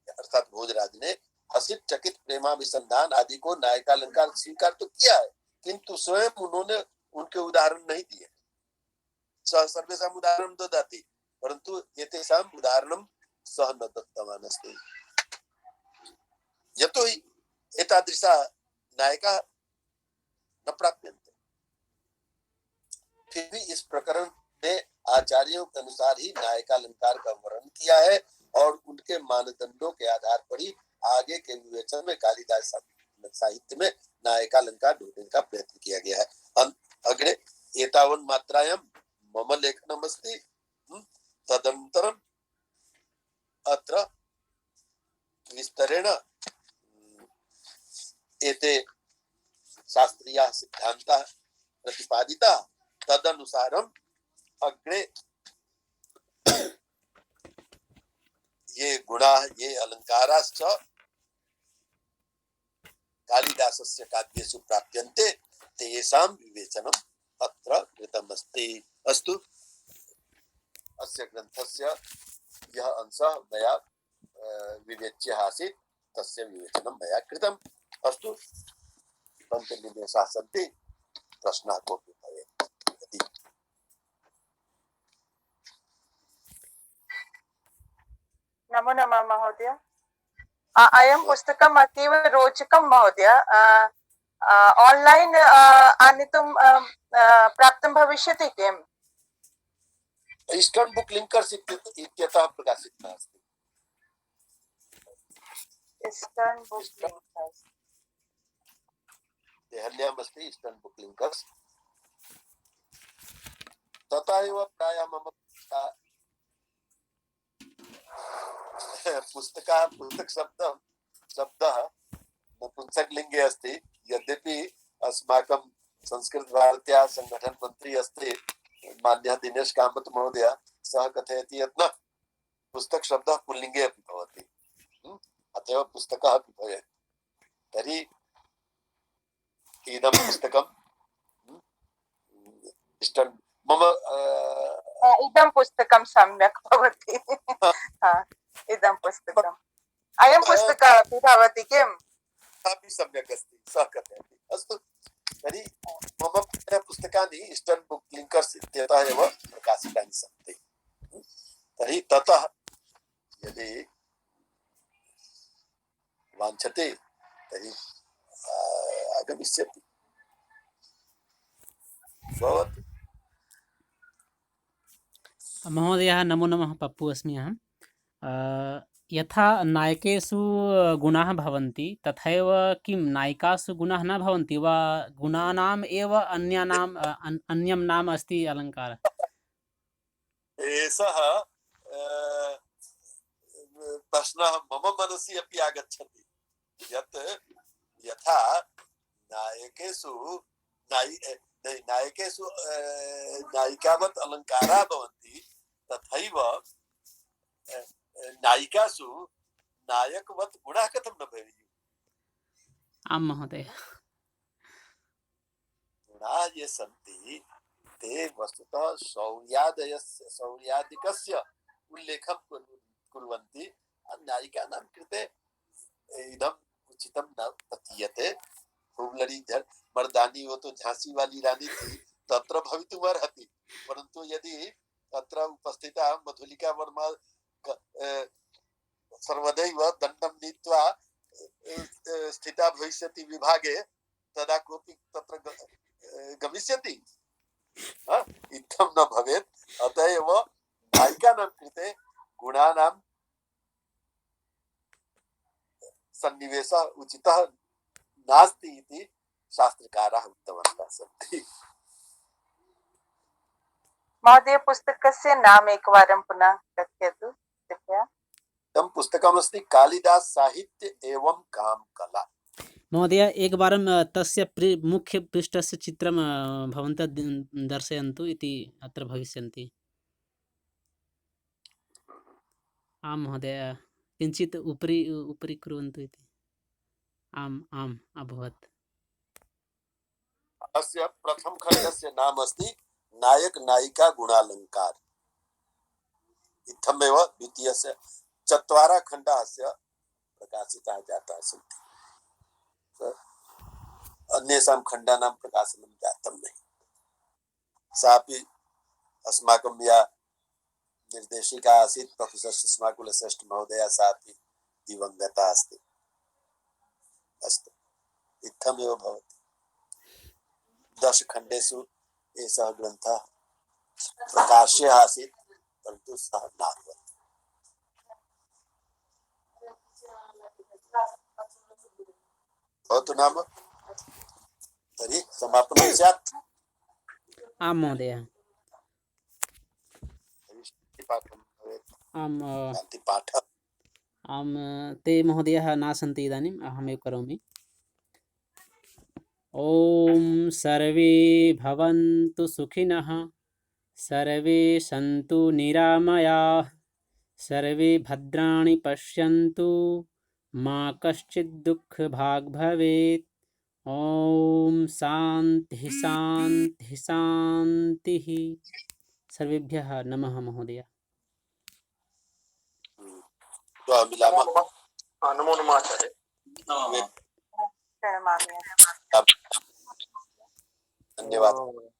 अर्थात भोजराज ने हसित, चकित, प्रेमाभिसंधान आदि को नायिकालंकार स्वीकार तो किया है, किंतु स्वयं उन्होंने उनके उदाहरण नहीं दिए। सर्वेषाम् उदाहरणं ददाति, परन्तु एतेषाम् उदाहरणं सः न दत्तवानस्ति। यतो हि एतादृशा नायिका न प्राप्यन्ते। फिर भी इस प्रकरण में आचार्यों के अनुसार ही नायिकालंकार का वर्णन किया है और उनके मानदंडों के आधार पर ही आगे के विवेचन में कालिदास साहित्य में नायिकालंकार ढूंढने का प्रयत्न किया गया है। अग्रे एतावन् मात्रायां मम लेखनमस्ति तदनन्तरम् अत्र विस्तरेण एते शास्त्रीयाः सिद्धान्ताः प्रतिपादिताः तदनुसारम् अग्रे ये गुणाः ये अलङ्काराश्च कालिदासस्य काव्येषु प्राप्यन्ते तेषां विवेचनम् अत्र कृतमस्ति। अस्तु, अस्य ग्रन्थस्य यः अंशः मया विवेच्यः आसीत् तस्य विवेचनं मया कृतम्। अस्तु, पञ्चनिमेषाः सन्ति, प्रश्नः कोऽपि भवेत् यदि। नमो नमः महोदय। अयं पुस्तकम् अतीव रोचकं महोदय। ऑनलाइन आनेतुं प्राप्तं भविष्यति किम्? ईस्टर्न बुक लिंकर्स इत्यतः प्रकाशितः अस्ति। ईस्टर्न बुक लिंकर्स देहल्याम् अस्ति ईस्टर्न बुक लिंकर्स। तथा एव प्रायः मम पुस्तक शब्दः नपुंसकलिङ्गे अस्ति। यद्यपि अस्माकं संस्कृतभारत्याः संगठन मंत्री अस्ति मान्यः दिनेश कामत महोदय, सः कथयति यत् न पुस्तक शब्दः पुल्लिङ्गे अपि भवति, अतएव पुस्तकः अपि भवेत्। तर्हि इदं पुस्तकं इष्टं मम इदं पुस्तकं सम्यक् भवति। इदं पुस्तकम् अयं पुस्तकः अपि भवति किम्? अपि सम्यक् अस्ति, सः कथयति। अस्तु, तर्हि मम पुस्तकानि ईस्टर्न बुक लिंकर्स इत्यतः एव प्रकाशितानि सन्ति। तर्हि ततः यदि वाञ्छते तर्हि आगमिष्यति। भवतु। महोदयः नमो नमः, पप्पू अस्मि अहं। यथा नायकेषु गुणाः भवन्ति तथैव किं नायिकासु गुणाः न भवन्ति वा? गुणानाम् एव अन्यं नाम अस्ति अलङ्कारः। एषः प्रश्नः मम मनसि अपि आगच्छति यत् यथा नायकेषु नायिकावत् अलङ्काराः भवन्ति तथैव नायिकासु नायकवत् गुणाः कथं न भवेयुः? आं महोदय। गुणाः ये सन्ति ते वस्तुतः शौर्यादिकस्य उल्लेखं कुर्वन्ति। नायिकानां कृते इदम् उचितं न प्रतीयते। हुब्लरी मर्दानी वो तो झांसी वाली रानी थी, तत्र भवितुम् अर्हति, परन्तु यदि अत्र उपस्थिता मधुलिका वर्मा सर्वदैव दण्डं नीत्वा स्थिता भविष्यति विभागे, तदा कोऽपि तत्र गमिष्यति? इत्थं न भवेत्। अतः एव नायिकानां कृते गुणानां सन्निवेशः उचितः नास्ति इति शास्त्रकाराः उक्तवन्तः सन्ति। महोदय, पुस्तकस्य नाम एकवारं पुनः कथयतु कृपया। इदं पुस्तकमस्ति कालिदास साहित्य एवं काम कला। महोदय, एकवारं तस्य मुख्य पृष्ठस्य चित्रं भवन्तः दर्शयन्तु इति अत्र भविष्यन्ति। आं महोदय, किञ्चित् उपरि कुर्वन्तु इति। आम् अभवत्। अस्य प्रथम खण्डस्य नाम अस्ति नायक नायिका गुणालंकार। इत्थमेव द्वितीयस्य चत्वारः खण्डाः अस्य प्रकाशिताः जाताः सन्ति। अन्येषां खण्डानां प्रकाशनं जातं नहि। सापि अस्माकं या निर्देशिका आसीत् प्रोफेसर सुषमा कुलश्रेष्ठ महोदया सापि दिवङ्गता अस्ति। अस्तु, इत्थमेव भवति। 10 खण्डेषु एषः ग्रन्थः प्रकाश्यः आसीत्, परन्तु सः नाभवत्। भवतु नाम, तर्हि समापनं स्यात्। आं महोदय। पाठं भवेत्, आम् शान्तिपाठः। आं ते महोदयः न सन्ति इदानीम्, अहमेव करोमि। ॐ सर्वे भवन्तु सुखिनः, सर्वे सन्तु निरामयाः, सर्वे भद्राणि पश्यन्तु, मा कश्चित् दुःखभाग् भवेत्। ॐ शान्तिः शान्तिः शान्तिः। सर्वेभ्यः नमः महोदय। तो मिलामः। नमो नमः आचार्य। नमः। प्रणमामि। धन्यवाद।